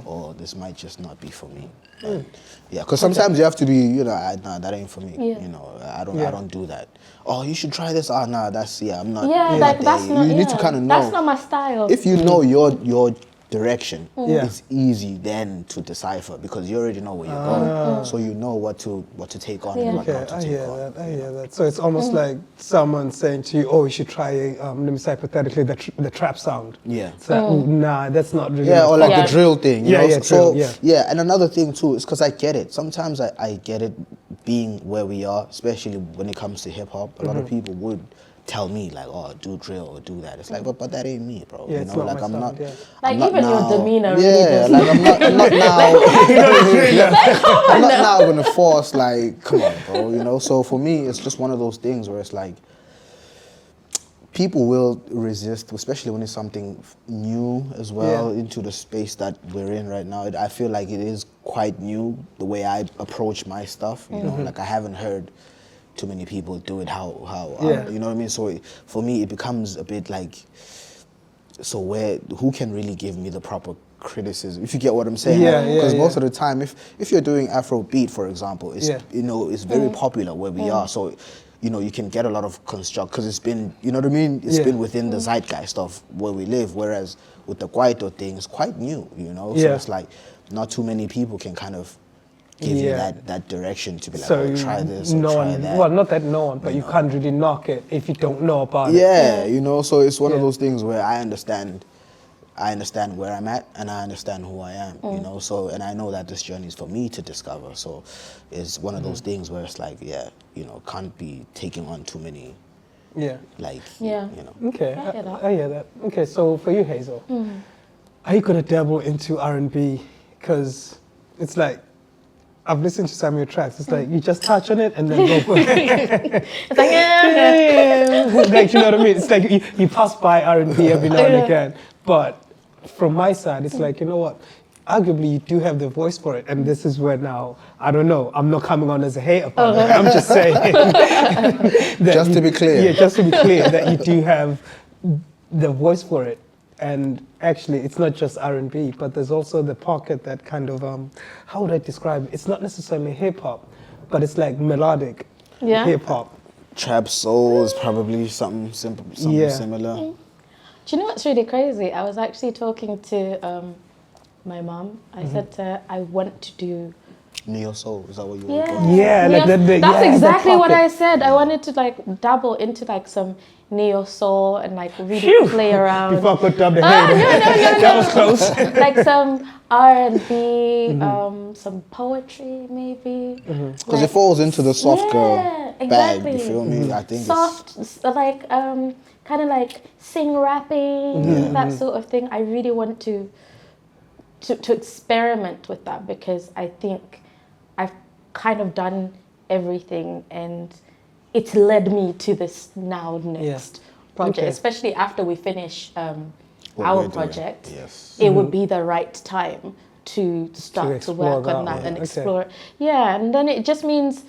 or this might just not be for me. And, yeah, because sometimes you have to be, you know, nah, that ain't for me. Yeah. You know, I don't do that. Oh, you should try this. Oh, nah, that's I'm not. Yeah, not like there. that's not. You need yeah, to kind of know. That's not my style. If you know your direction, Yeah. it's easy then to decipher because you already know where you're going, so you know what to take on and what Okay, not to I take hear on. that. I hear that. So it's almost like someone saying to you, "Oh, you should try." Let me say hypothetically, the trap sound. Yeah. So nah, that's not really. Yeah, my or like Yeah. the drill thing. You Yeah, know? yeah, So drill, yeah. and another thing too is because I get it. Sometimes I get it being where we are, especially when it comes to hip hop. A lot of people would tell me like, "Oh, do drill or do that." It's like, but that ain't me, bro. Yeah, you it's know, not like my I'm sound, not. yeah. Like, I'm not even your now- demeanor really Yeah, does- like I'm not now. I'm not now gonna force like, come on, bro. You know. So for me, it's just one of those things where it's like. People will resist, especially when it's something new as well, Yeah. into the space that we're in right now. I feel like it is quite new, the way I approach my stuff. You know, like I haven't heard too many people do it how Yeah. you know what I mean? So for me, it becomes a bit like, so who can really give me the proper criticism, if you get what I'm saying? Yeah, Because yeah, most of the time, if you're doing Afro beat, for example, it's it's very popular where we are. So you can get a lot of construct because it's been, you know what I mean? It's been within the zeitgeist of where we live. Whereas with the Kwaito thing, it's quite new, So it's like not too many people can kind of give you that direction to be like, So try this or try that. Well, not that no one, but you can't really knock it if you don't know about it. Yeah, so it's one of those things where I understand where I'm at and I understand who I am, so, and I know that this journey is for me to discover. So it's one of those things where it's like, can't be taking on too many, Okay, I hear that. Okay, so for you, Hazel, are you gonna dabble into R&B? Because it's like, I've listened to some of your tracks. It's like you just touch on it and then go for it. It's like, yeah. Like, you know what I mean? It's like you pass by R&B every now and again. But from my side, it's like, you know what? Arguably, you do have the voice for it. And this is where now, I don't know, I'm not coming on as a hater. I'm just saying. Just to be clear. Yeah, just to be clear, that you do have the voice for it. And actually, it's not just R&B, but there's also the pocket that kind of, how would I describe it? It's not necessarily hip hop, but it's like melodic hip hop. Trap soul is probably something simple, similar. Do you know what's really crazy? I was actually talking to my mom. I said to her, I want to do neo soul. Is that what you were That's exactly what I said. I wanted to like dabble into like some neo soul and like really play around. Before I put down the head. No. That was close. Like some R&B, some poetry maybe. Because it falls into the soft girl bag, you feel me? I think soft, like kind of like sing rapping, that sort of thing. I really want to experiment with that because I think I've kind of done everything and it's led me to this next project, especially after we finish our project. It would be the right time to start to work on that and explore. Yeah, and then it just means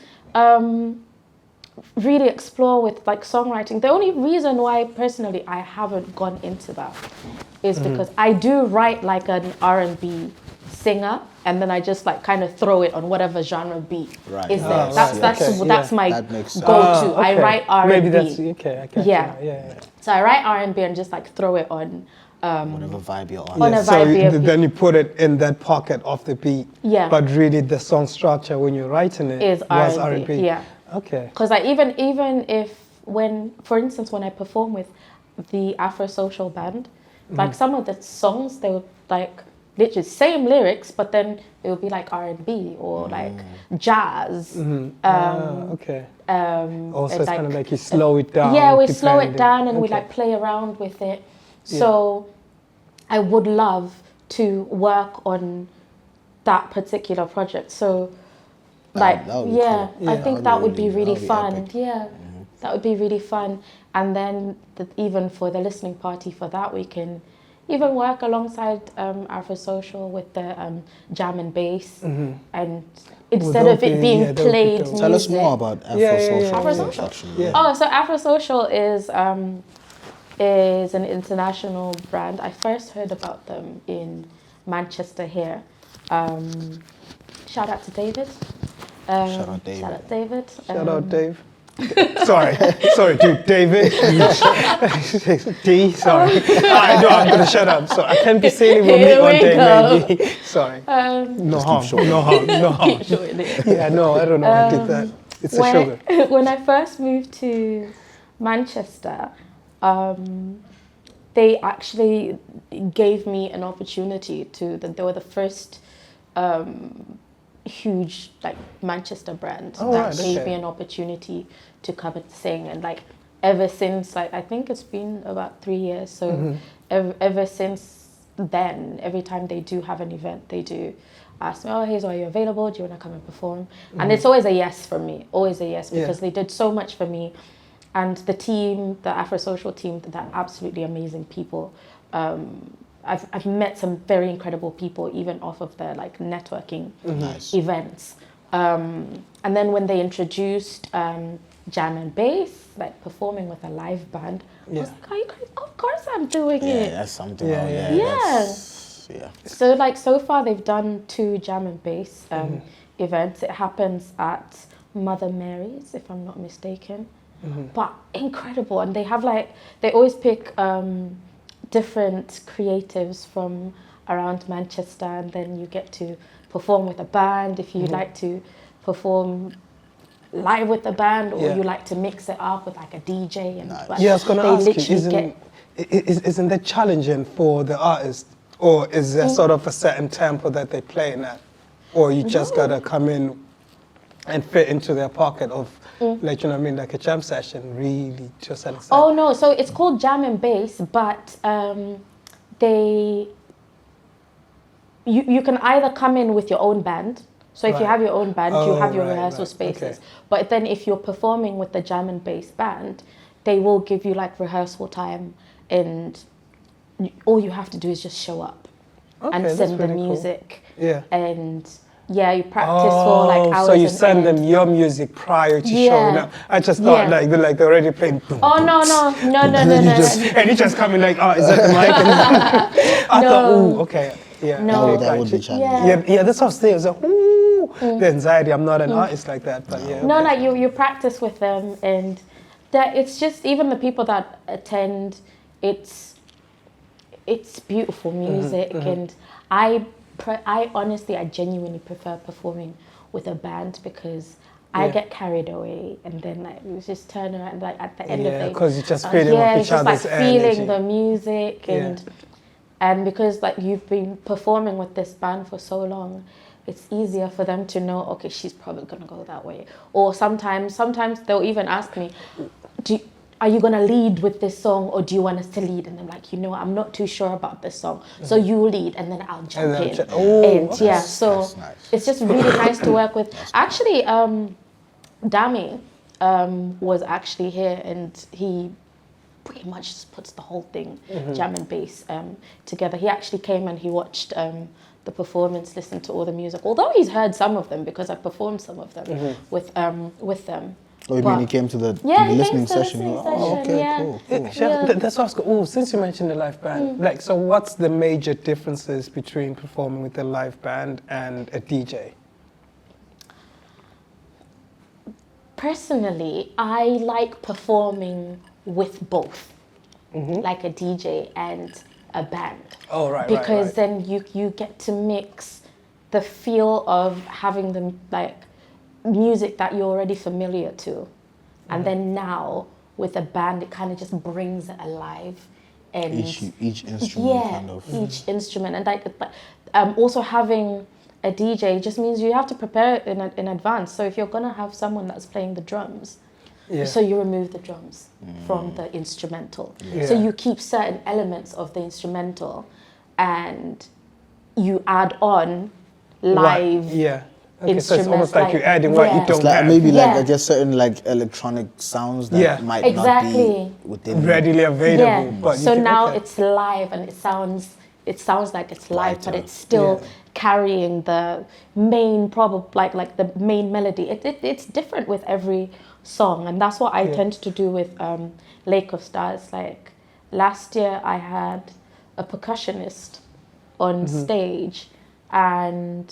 really explore with like songwriting. The only reason why personally I haven't gone into that is because I do write like an R&B singer and then I just like kind of throw it on whatever genre beat is there. That's my go-to. I write R&B. Maybe that's okay. I get you. So I write R&B and just like throw it on whatever vibe you're on. On a vibe then you put it in that pocket of the beat. Yeah. But really the song structure when you're writing it was R&B. Yeah. Okay. Because I even if when, for instance, when I perform with the Afro Social band, like some of the songs they would like literally same lyrics, but then it would be like R&B or like jazz. Okay. Also, it's kind of like you slow it down. Yeah, we slow it down and we like play around with it. So I would love to work on that particular project. So like, cool. I think that would be really fun. That would be really fun. And then even for the listening party for that, we can even work alongside Afro Social with the jam and bass. And instead of it being played music. Tell us more about Afro Social. Afro Social? Oh, so Afro Social is an international brand. I first heard about them in Manchester here. Shout out to David. Shout out David. Shout out David. Shout out Dave. sorry, dude, David. D, sorry. I know I'm gonna shut up. So I can't be sailing with me one day, maybe. Sorry. No harm. Yeah, no, I don't know. I did that. It's a sugar. When I first moved to Manchester, they actually gave me an opportunity they were the first huge like Manchester brand that gave me an opportunity to come and sing, and like ever since, like I think it's been about 3 years, so ever since then, every time they do have an event, they do ask me, oh Hazel, are you available, do you want to come and perform? And it's always a yes for me, always a yes, because they did so much for me. And the team, the Afro Social team, they're absolutely amazing people. I've met some very incredible people, even off of their like networking events. And then when they introduced jam and bass, like performing with a live band. I was like, are you crazy? Of course I'm doing Yeah, it. that's something. Yeah, Yeah, yeah. that's- yeah. So like so far they've done 2 jam and bass events. It happens at Mother Mary's, if I'm not mistaken. But incredible, and they have like they always pick different creatives from around Manchester, and then you get to perform with a band if you like to perform live with the band, or you like to mix it up with like a DJ. And like, Yeah, I was going to they ask you, literally isn't that challenging for the artist, or is there sort of a certain tempo that they play in at, or you just gotta come in and fit into their pocket of, like, you know what I mean, like a jam session, really just understand? Oh no, so it's called jam and bass, but you can either come in with your own band. So if you have your own band, you have your rehearsal spaces. Okay. But then if you're performing with the jam and bass band, they will give you like rehearsal time, and all you have to do is just show up and that's send the really cool. music. Yeah. And yeah, you practice for like hours. So you on send end. them your music prior to Yeah. showing up. I just thought Yeah. like they're already playing. Boom, Oh boom, no. and you just come in like, oh, is that the mic? I thought, ooh, okay, yeah. No. okay, That would be gotcha. challenging. Yeah, that's what I was thinking. I was like, ooh, the anxiety. I'm not an artist like that, but yeah. No, okay. like you practice with them, and that it's just even the people that attend, it's beautiful music, and I honestly, I genuinely prefer performing with a band because I get carried away, and then like we just turn around like at the end of the day. because you're just feeding off it's each just like other's feeling energy. the music, and because like you've been performing with this band for so long, it's easier for them to know, okay, she's probably gonna go that way. Or sometimes they'll even ask me, are you gonna lead with this song, or do you want us to lead? And I'm like, you know, I'm not too sure about this song, so you lead, and then I'll jump in. So That's nice. it's just really nice to work with. Actually, Dami was actually here, and he pretty much just puts the whole thing, jam and bass, together. He actually came and he watched the performance, listened to all the music, although he's heard some of them because I performed some of them with them. Oh, you mean he came to the listening session? Cool. That's what I was going. Oh, since you mentioned the live band, like, so what's the major differences between performing with a live band and a DJ? Personally, I like performing with both, like a DJ and a band. Oh, right, because then you get to mix the feel of having them like music that you're already familiar to, and then now with a band it kind of just brings it alive, and each instrument kind of each instrument, and like also having a DJ just means you have to prepare it in advance. So if you're gonna have someone that's playing the drums, so you remove the drums from the instrumental, so you keep certain elements of the instrumental and you add on live Okay, so it's almost instruments, like you're adding what you don't have. maybe like I guess certain like electronic sounds that might not be within readily available. But so now it's live, and it sounds like it's live, but it's still carrying the main like the main melody. It's different with every song, and that's what I tend to do with Lake of Stars. Like last year I had a percussionist on stage, and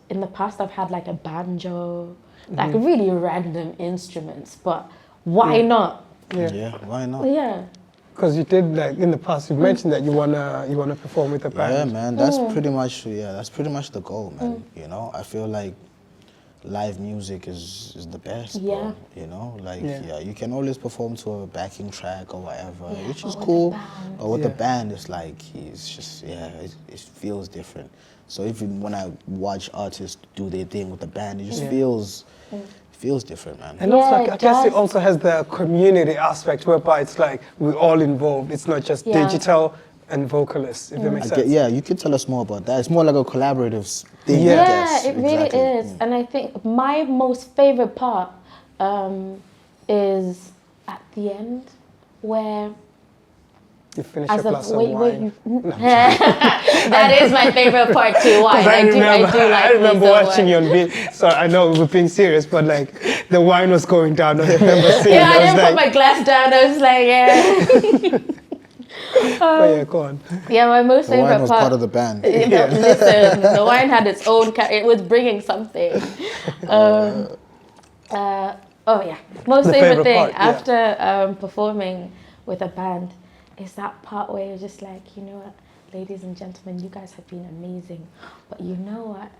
in the past I've had like a banjo, like really random instruments, but why not? Yeah, why not? Yeah. Because you did, like, in the past, you mentioned that you wanna perform with a band. Yeah, man, that's pretty much the goal, man. You know, I feel like live music is the best, bro. You know, like you can always perform to a backing track or whatever, which is cool. But with the band, it's like it's just it feels different. So even when I watch artists do their thing with the band, it just feels different, man. And also, I guess it also has the community aspect whereby it's like we're all involved. It's not just digital and vocalists, if that makes sense. Yeah, you could tell us more about that. It's more like a collaborative thing. Yeah, I guess. It really is. And I think my most favorite part is at the end, where You finish As a a glass of wait, wine. that is my favorite part too. Wine. I do like I remember me some watching wine. you on video. So I know we're being serious, but like the wine was going down. I remember seeing. Yeah, I it. didn't was put my glass down. I was like, yeah. But yeah, go on. Yeah, my most The wine favorite was part. part of the band. Listen, the wine had its own. It was bringing something. Oh yeah, most The favorite favorite thing part, yeah. after performing with a band is that part where you're just like, you know what, ladies and gentlemen, you guys have been amazing, but you know what?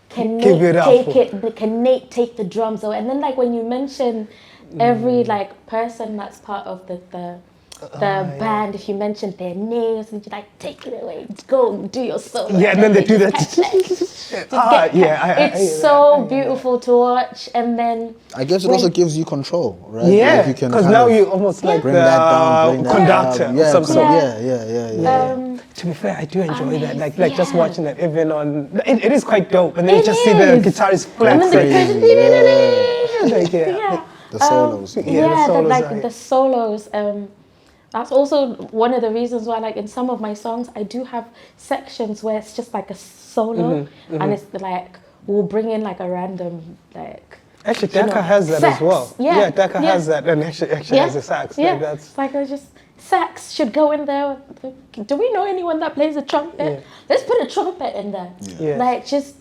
Can Give Nate it up take for- it? Can Nate take the drums away? And then like when you mention every like person that's part of the band, if you mention their names and you're like, take it away, go do your solo. Yeah, and then they do that. It's so beautiful to watch, and then I guess it also gives you control, right? Yeah, Like you can because kind now of you almost like bring the that down, bring that conductor down. of some sort. Yeah. To be fair, I do enjoy that. Like just yeah. watching that, even on it is quite dope. And then you It just see the is. guitarist and then flexing. the Like, yeah. yeah. The solos. Yeah, the Yeah, solos like are- the solos. That's also one of the reasons why, like in some of my songs, I do have sections where it's just like a solo, and it's like we'll bring in like a random like. Actually, you know, Daka has that sax. as well. Yeah, Daka yeah. has that, and actually has a sax. Yeah, Like that's it's like I just sax should go in there. Do we know anyone that plays a trumpet? Yeah. Let's put a trumpet in there. Yeah. Like just.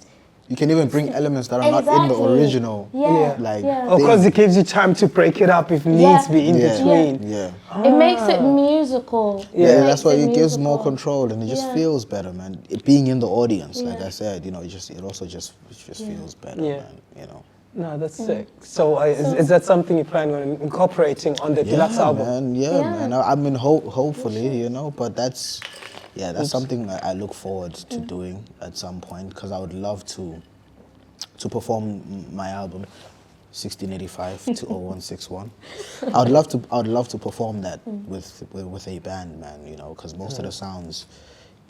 You can even bring elements that are not in the Exactly. original. Yeah. Like yeah. of course it gives you time to break it up if needs be in Yeah. between. Yeah. It makes it musical. Yeah, Yeah, makes that's why it gives more musical. control and it just Yeah. feels better, man. It being in the audience, like Yeah. I said, it also just feels better, Yeah. man. You know. No, that's sick. So is that something you plan on incorporating on the deluxe album? Man, Yeah. man. I mean, hopefully, you know, but that's something I look forward to doing at some point because I would love to perform my album 1685 to 0161. I would love to perform that with a band, man, you know, because most of the sounds,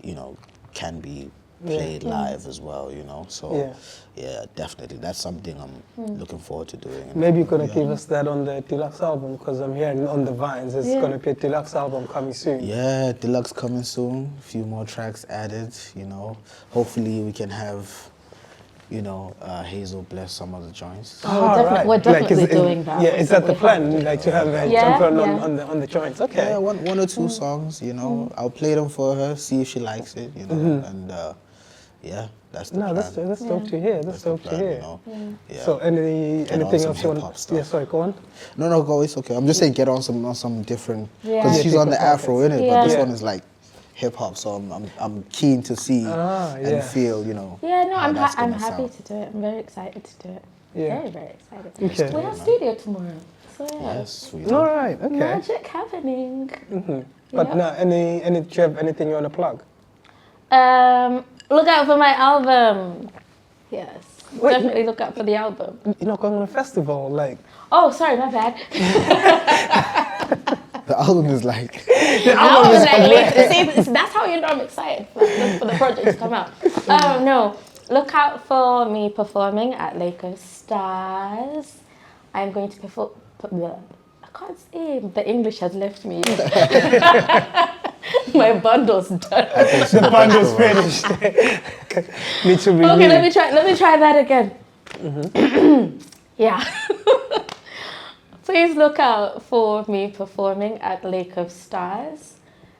you know, can be played live as well, you know. So yeah, definitely that's something I'm looking forward to doing. Maybe you're gonna give us that on the deluxe album because I'm hearing on the Vines there's gonna be a deluxe album coming soon. Yeah, deluxe coming soon. A few more tracks added, you know. Hopefully we can have, you know, Hazel bless some of the joints. We're definitely doing that. Yeah, is that the plan? Like to have a jump on the joints? Okay. Yeah, one or two songs, you know. I'll play them for her, see if she likes it, you know. And yeah, that's the plan. That's dope to hear. That's dope to hear. You know? Yeah. So anything some else you hip-hop want? stuff. Yeah, sorry, go on. No, go. It's okay. I'm just saying, get on some different. Yeah. Because she's on the Yeah. Afro, innit? Yeah. But this Yeah. one is like hip hop, so I'm keen to see and feel, you know. Yeah, no, how I'm that's I'm gonna happy sound. to do it. I'm very excited to do it. Yeah. Very, very excited. Okay. We have studio tomorrow. So yeah. Yes, we All right. Okay. Magic happening. But Yeah. no, do you have anything you want to plug? Look out for my album. Yes. Wait. Definitely look out for the album. You're not going on a festival, like. Oh, sorry, my bad. The album is like. The album is like, see, that's how you know I'm excited for the project to come out. No, look out for me performing at Lake of Stars. I'm going to perform. I can't say. The English has left me. My bundle's done. The bundle's finished. Need to renew. Okay, let me try that again. Yeah. Please look out for me performing at Lake of Stars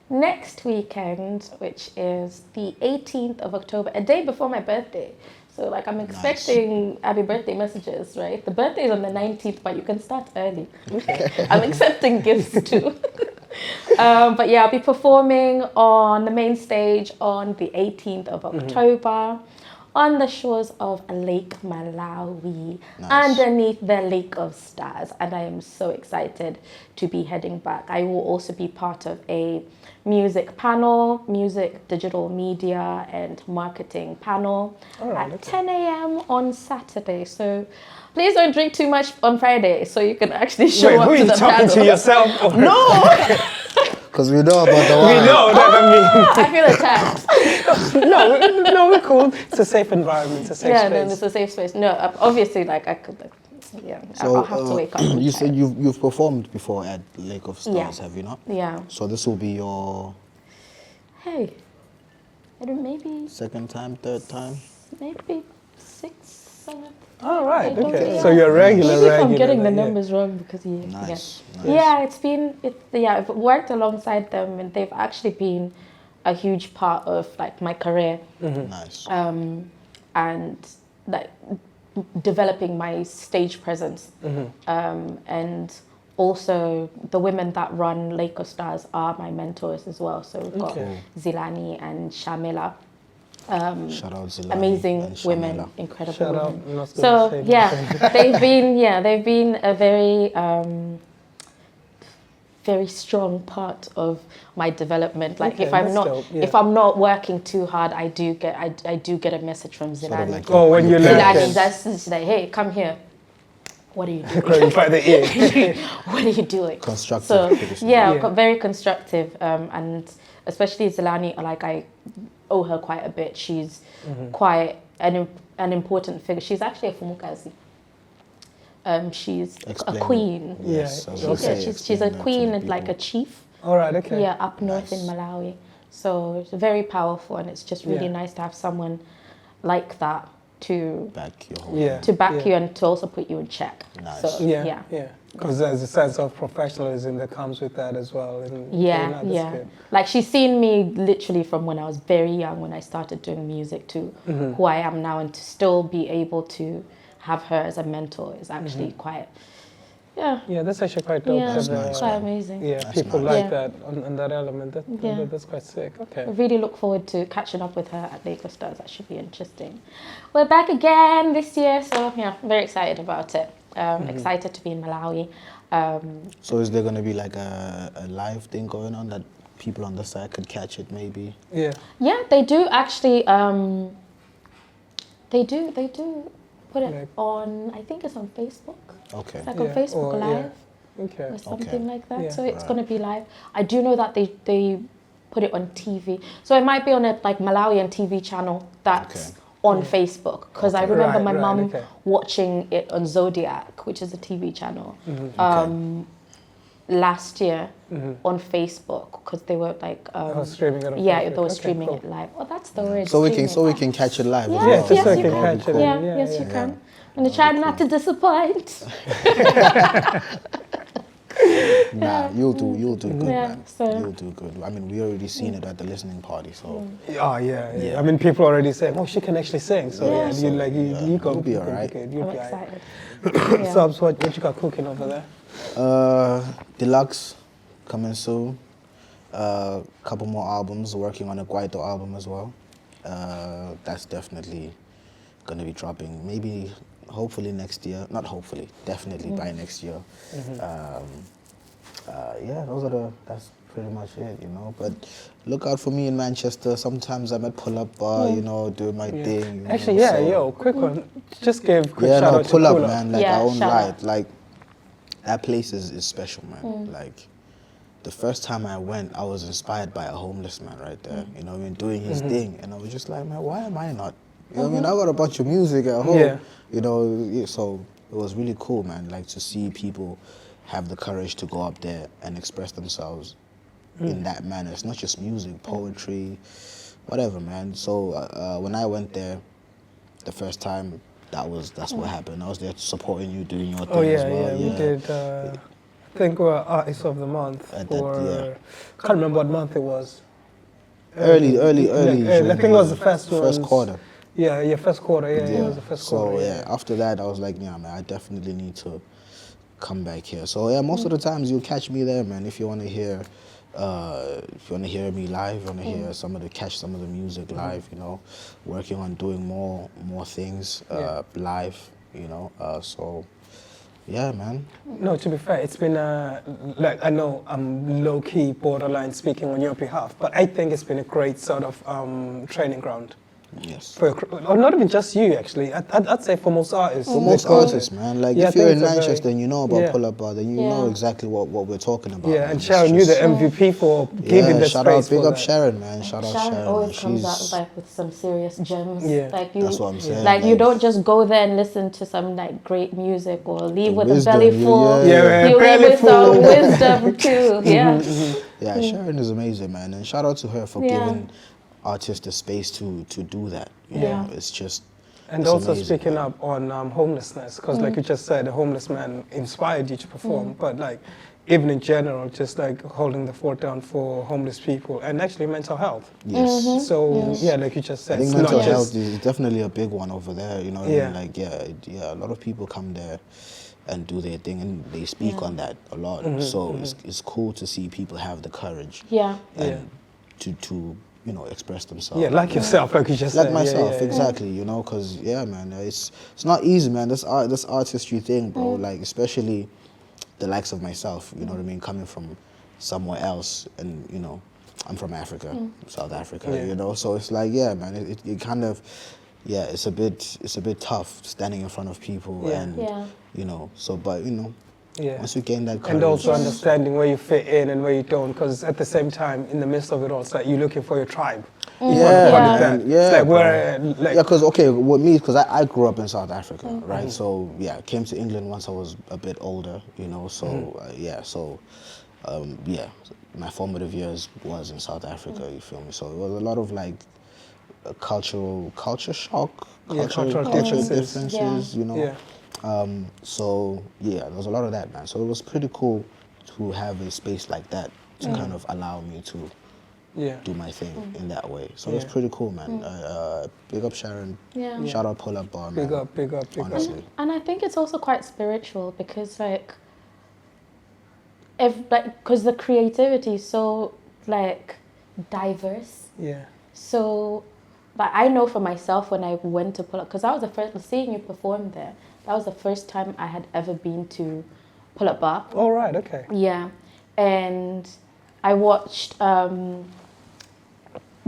next weekend, which is the 18th of October, a day before my birthday. So like I'm expecting happy birthday messages, right? The birthday is on the 19th, but you can start early. I'm accepting gifts too. But yeah, I'll be performing on the main stage on the 18th of October on the shores of Lake Malawi, underneath the Lake of Stars. And I am so excited to be heading back. I will also be part of a music panel, music, digital media, and marketing panel at 10 a.m. on Saturday. So please don't drink too much on Friday so you can actually show up who are to you the talking panel. to yourself? Or? No! Because we know about the wine. We know that. I feel attacked. No, we're cool. It's a safe environment. It's a safe Yeah, space. no, it's a safe space. No, obviously, like I could, like, Yeah, So I'll have to wake up. and you try said it. you've performed before at Lake of Stars, Yeah. have you not? Yeah. So this will be your Hey, I don't maybe second time, third time? maybe 6, 7. All right. I don't Okay. know. So you're regular. Maybe if I'm getting the like, yeah. numbers wrong because you Nice, forget. nice. Yeah, I've worked alongside them and they've actually been a huge part of like my career. Nice. And like developing my stage presence. And also the women that run Lake of Stars are my mentors as well. So we've got Zilani and Shamila. Shout out Zilani Amazing and women, Shamila. incredible Shout out. women. I'm not So gonna say yeah, anything. they've been a very very strong part of my development. Like Okay, if I'm that's not dope, yeah. if I'm not working too hard, I do get a message from Sort of Zilani. like Oh, when you your left Zilani, parents. that's like, hey, come here. What are you doing? Growing by the ear. What are you doing? Constructive So criticism. yeah, very constructive, and especially Zilani, like I owe her quite a bit. She's quite an important figure. She's actually a Fumukazi. She's Explain a it. queen. Yes, Yeah. I was gonna say, She's explain a that to queen the and like a people. chief. All right. Okay. Yeah, up north in Nice. Malawi. So it's very powerful, and it's just really Yeah. nice to have someone like that to Back your whole Yeah. back you and to also put you in check. Nice. So Yeah. Yeah. Because there's a sense of professionalism that comes with that as well. And Yeah, that's yeah. good. Like she's seen me literally from when I was very young, when I started doing music, to who I am now, and to still be able to have her as a mentor is actually quite, Yeah, that's actually quite dope. yeah, to have, nice, quite man. amazing. Yeah, That's people nice. like Yeah. that on that element. Yeah. That's quite sick. Okay. I really look forward to catching up with her at Lake of Stars. That should be interesting. We're back again this year, so yeah, I'm very excited about it. Excited to be in Malawi. So is there going to be like a live thing going on that people on the side could catch it maybe? Yeah. Yeah, they do actually. They do put it Like- on. I think it's on Facebook. Okay. It's like on Yeah, Facebook or- yeah. Live Okay. or something Okay. like that. Yeah. So it's Right. going to be live. I do know that they put it on TV. So it might be on a like Malawian TV channel that's Okay. on Facebook. Because I Okay. remember Right, my right, mum okay. watching it on Zodiac, which is a TV channel, last year on Facebook, because they were like streaming it on yeah, Facebook. they were Okay, streaming cool. it live. Oh, that's the word. So we can streaming. we can catch it live as Yes, well. just so yes, you you can can. catch it. Yeah, Yeah, yes, yeah. you can. And try not to disappoint. Nah, you'll do good, Yeah, man. so- You'll do good. I mean, we already seen it at the listening party, so Oh yeah, yeah. Yeah. I mean, people already saying, "Oh, she can actually sing." So Yeah. yeah, you like you yeah, go. you'll be you go alright. good. You'll I'm be alright. excited. Yeah. Subz, what you got cooking over there? Deluxe coming soon. Couple more albums. Working on a Guaito album as well. That's definitely gonna be dropping. Maybe, hopefully next year. Not hopefully, definitely by next year. Yeah, that's pretty much it, you know. But look out for me in Manchester. Sometimes I might pull up, you know, doing my thing. You Actually, know, yeah, so- yo, quick one. Just give quick Yeah, shout no, out to pull up, Pull Up. man. Like, Yeah, I won't shout lie. out. Like, that place is special, man. Like, the first time I went, I was inspired by a homeless man right there. You know what I mean? Doing his thing. And I was just like, man, why am I not? You know what I mean? I got a bunch of music at home. Yeah. You know, yeah, so it was really cool, man. Like, to see people have the courage to go up there and express themselves in that manner. It's not just music, poetry, whatever, man. So when I went there the first time, that's what happened. I was there supporting you, doing your thing Oh yeah, as well. yeah, we did. I think we were Artist of the Month At that, for. yeah. Can't remember what month it was. Early. I think it was the first quarter. Yeah, first quarter. Yeah, it was the first So quarter. yeah, after that, I was like, yeah, man, I definitely need to come back here. So yeah, most of the times you'll catch me there, man. If you want to hear, me live, you want to hear catch some of the music live, you know, working on doing more things live, you know. So yeah, man. No, to be fair, it's been like I know I'm low key borderline speaking on your behalf, but I think it's been a great sort of training ground Yes. Or not even just you, actually. I'd say for most artists. For most artists, man. Like, Yeah, I if you're think in it's a Manchester very- and you know about yeah. pull-up bar, then you know exactly what we're talking about. Yeah, man. and It's Sharon, you're the just- MVP for giving the shout space out, big for up that. Sharon, man. Shout out Sharon Sharon. always man. comes She's out like with some serious gems. Yeah. Like you, That's what I'm saying, Like you like- don't just go there and listen to some like great music or leave The with wisdom, a belly yeah, full. yeah. Yeah, You leave belly with some full. wisdom too. Yeah. yeah, Sharon is amazing, man. And shout out to her for Yeah. giving artists the space to do that. You Yeah. know, it's just And it's also amazing, speaking man. up on homelessness, because like you just said, the homeless man inspired you to perform, but like even in general, just like holding the fort down for homeless people and actually mental health. Yes. So yeah, like you just said, I think it's mental not health just is definitely a big one over there. You know what I Yeah. mean? Like, a lot of people come there and do their thing, and they speak on that a lot. So it's cool to see people have the courage Yeah. and to express themselves. yeah, like yourself, like you just Like said. myself, yeah. exactly. You know, because man, it's not easy, man. This artistry thing, bro. Like, especially the likes of myself. You know what I mean? Coming from somewhere else, and I'm from Africa, South Africa. Yeah. You know, so it's like, yeah, man. It kind of, it's a bit tough standing in front of people, Yeah. and Yeah. So, but Yeah. once you gain that courage, And also understanding where you fit in and where you don't, because at the same time, in the midst of it all, it's like you're looking for your tribe. Yeah, Yeah. man. Yeah, It's like bro. where, like, Yeah, because with me, because I grew up in South Africa, right? So I came to England once I was a bit older, So my formative years was in South Africa. You feel me? So it was a lot of like culture shock, cultural differences, Yeah. Yeah. So there was a lot of that, man. So it was pretty cool to have a space like that to kind of allow me to Yeah. do my thing in that way. So it was pretty cool, man. Big up Sharon. Yeah. Shout out Pull Up Bar, man. Big up, big up, big up. Honestly. And I think it's also quite spiritual because because the creativity is so like diverse. Yeah. So, but I know for myself when I went to Pull Up, because that was the first, seeing you perform there, that was the first time I had ever been to Pull Up Bar. All right, okay. Yeah. And I watched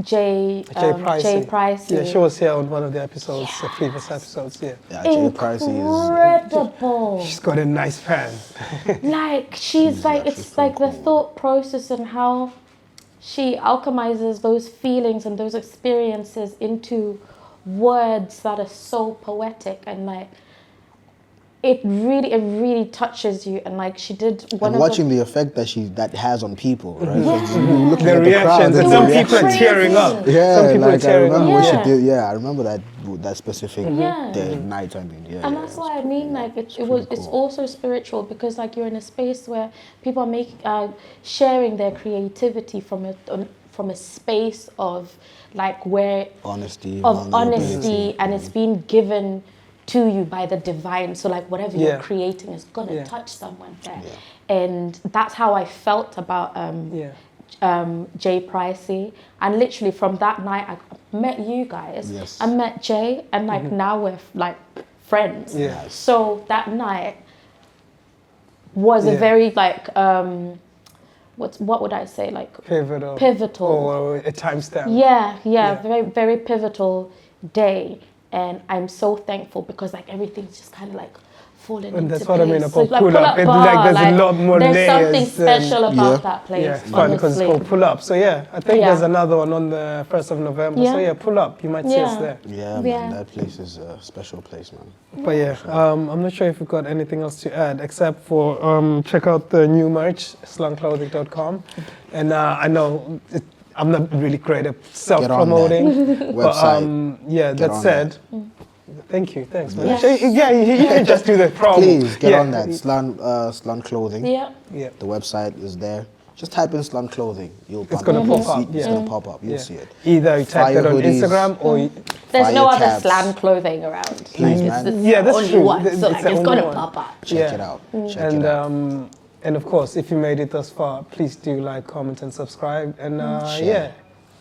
Jay Pricey. Yeah, she was here on one of the episodes, the previous episodes, yeah. Yeah, Jay Pricey Incredible. She's got a nice pan. Like she's like, actually it's so like the cool. thought process and how she alchemizes those feelings and those experiences into words that are so poetic, and like it really touches you. And like she did one and of watching the effect that has on people, right? Yeah. 'Cause you looking The at the crowd, reactions, and the some was people are crazy. tearing up. Yeah, Some people like are I tearing remember up. what she Yeah. did. Yeah, I remember that specific Yeah. day, night. I mean, yeah. And yeah, that's it why was I mean, pretty- like it's it's pretty cool. also spiritual, because like you're in a space where people are sharing their creativity from a space of like where honesty, of vulnerability. honesty, and it's being given to you by the divine. So like whatever Yeah. you're creating is gonna Yeah. touch someone there. Yeah. And that's how I felt about Yeah. Jay Pricey. And literally from that night I met you guys. Yes. I met Jay, and like now we're like friends. Yeah. So that night was a Yeah. very like what would I say, like pivotal. Or a timestamp. Yeah, very pivotal day, and I'm so thankful because like everything's just kind of like falling And into that's what I mean place. about like, Pull Up. It's bar, like there's a lot more there's layers something than- special about Yeah. that place. Yeah, it's fun because it's honestly. called Pull Up. So yeah, I think Yeah. there's another one on the 1st of November. So Yeah. yeah, Pull Up. You might see us Yeah. there. Yeah, man, Yeah. that place is a special place, man. But yeah, I'm not sure if we've got anything else to add except for check out the new merch, slangclothing.com. And I know I'm not really great at self-promoting. But Website. yeah, Get that on said, thank you, thanks man. Yeah. You can just do the promo. Please get Yeah. on that. Slan Clothing. Yeah. Yeah. The website is there. Just type in Slan Clothing. It's gonna pop up, It's yeah. gonna pop up. You'll Yeah. see it. Either you type Fire that on hoodies. Instagram or There's no Fire other caps. slam clothing around. Please, Like, man. it's Yeah, the that's only true. one. So It's like the it's only gonna one. pop up. Check Yeah. it out. Check and it out. and of course, if you made it thus far, please do like, comment, and subscribe. And Share.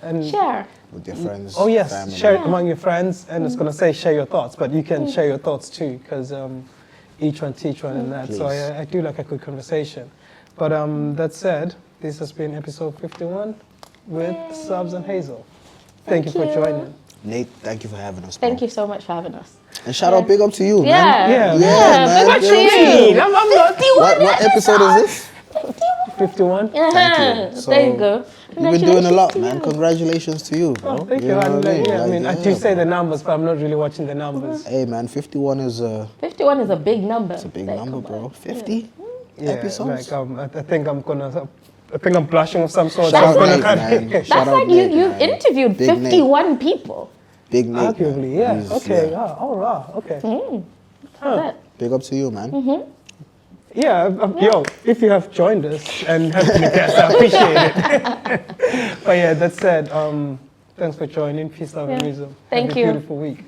and Share. With your friends. oh yes, family. share it among your friends. And it's gonna say share your thoughts, but you can share your thoughts too, because each one teach one and that. So Please. I do like a good conversation. But that said, this has been episode 51 with Subz and Hazel. Thank you for joining. Nate, thank you for having us. Bro. Thank you so much for having us. And shout out, big up to you, man. Yeah. man. Big up to Big you. up I'm not What episode is this? 51. Thank you. So, there you go. You've been doing a lot, man. Congratulations to you, bro. Oh, thank you. know what I mean? I mean, I do yeah, say the numbers, but I'm not really watching the numbers. Hey, man, 51 is 51 is a big number. it's a big number, bro. 50 Yeah, episodes. like I think I'm gonna. I think I'm blushing of some sort. Shout I'm out gonna Nate, man. That's Shout out like Nate, you've man. interviewed Big Nate. 51 people. Big Nate. arguably, man. yeah. He's- Okay. yeah. All right. Okay. That's it. Big up to you, man. Yeah, yo, if you have joined us and have been a guest, I appreciate it. But yeah, that said, thanks for joining. Peace, love, and wisdom. Thank Have a you. beautiful week.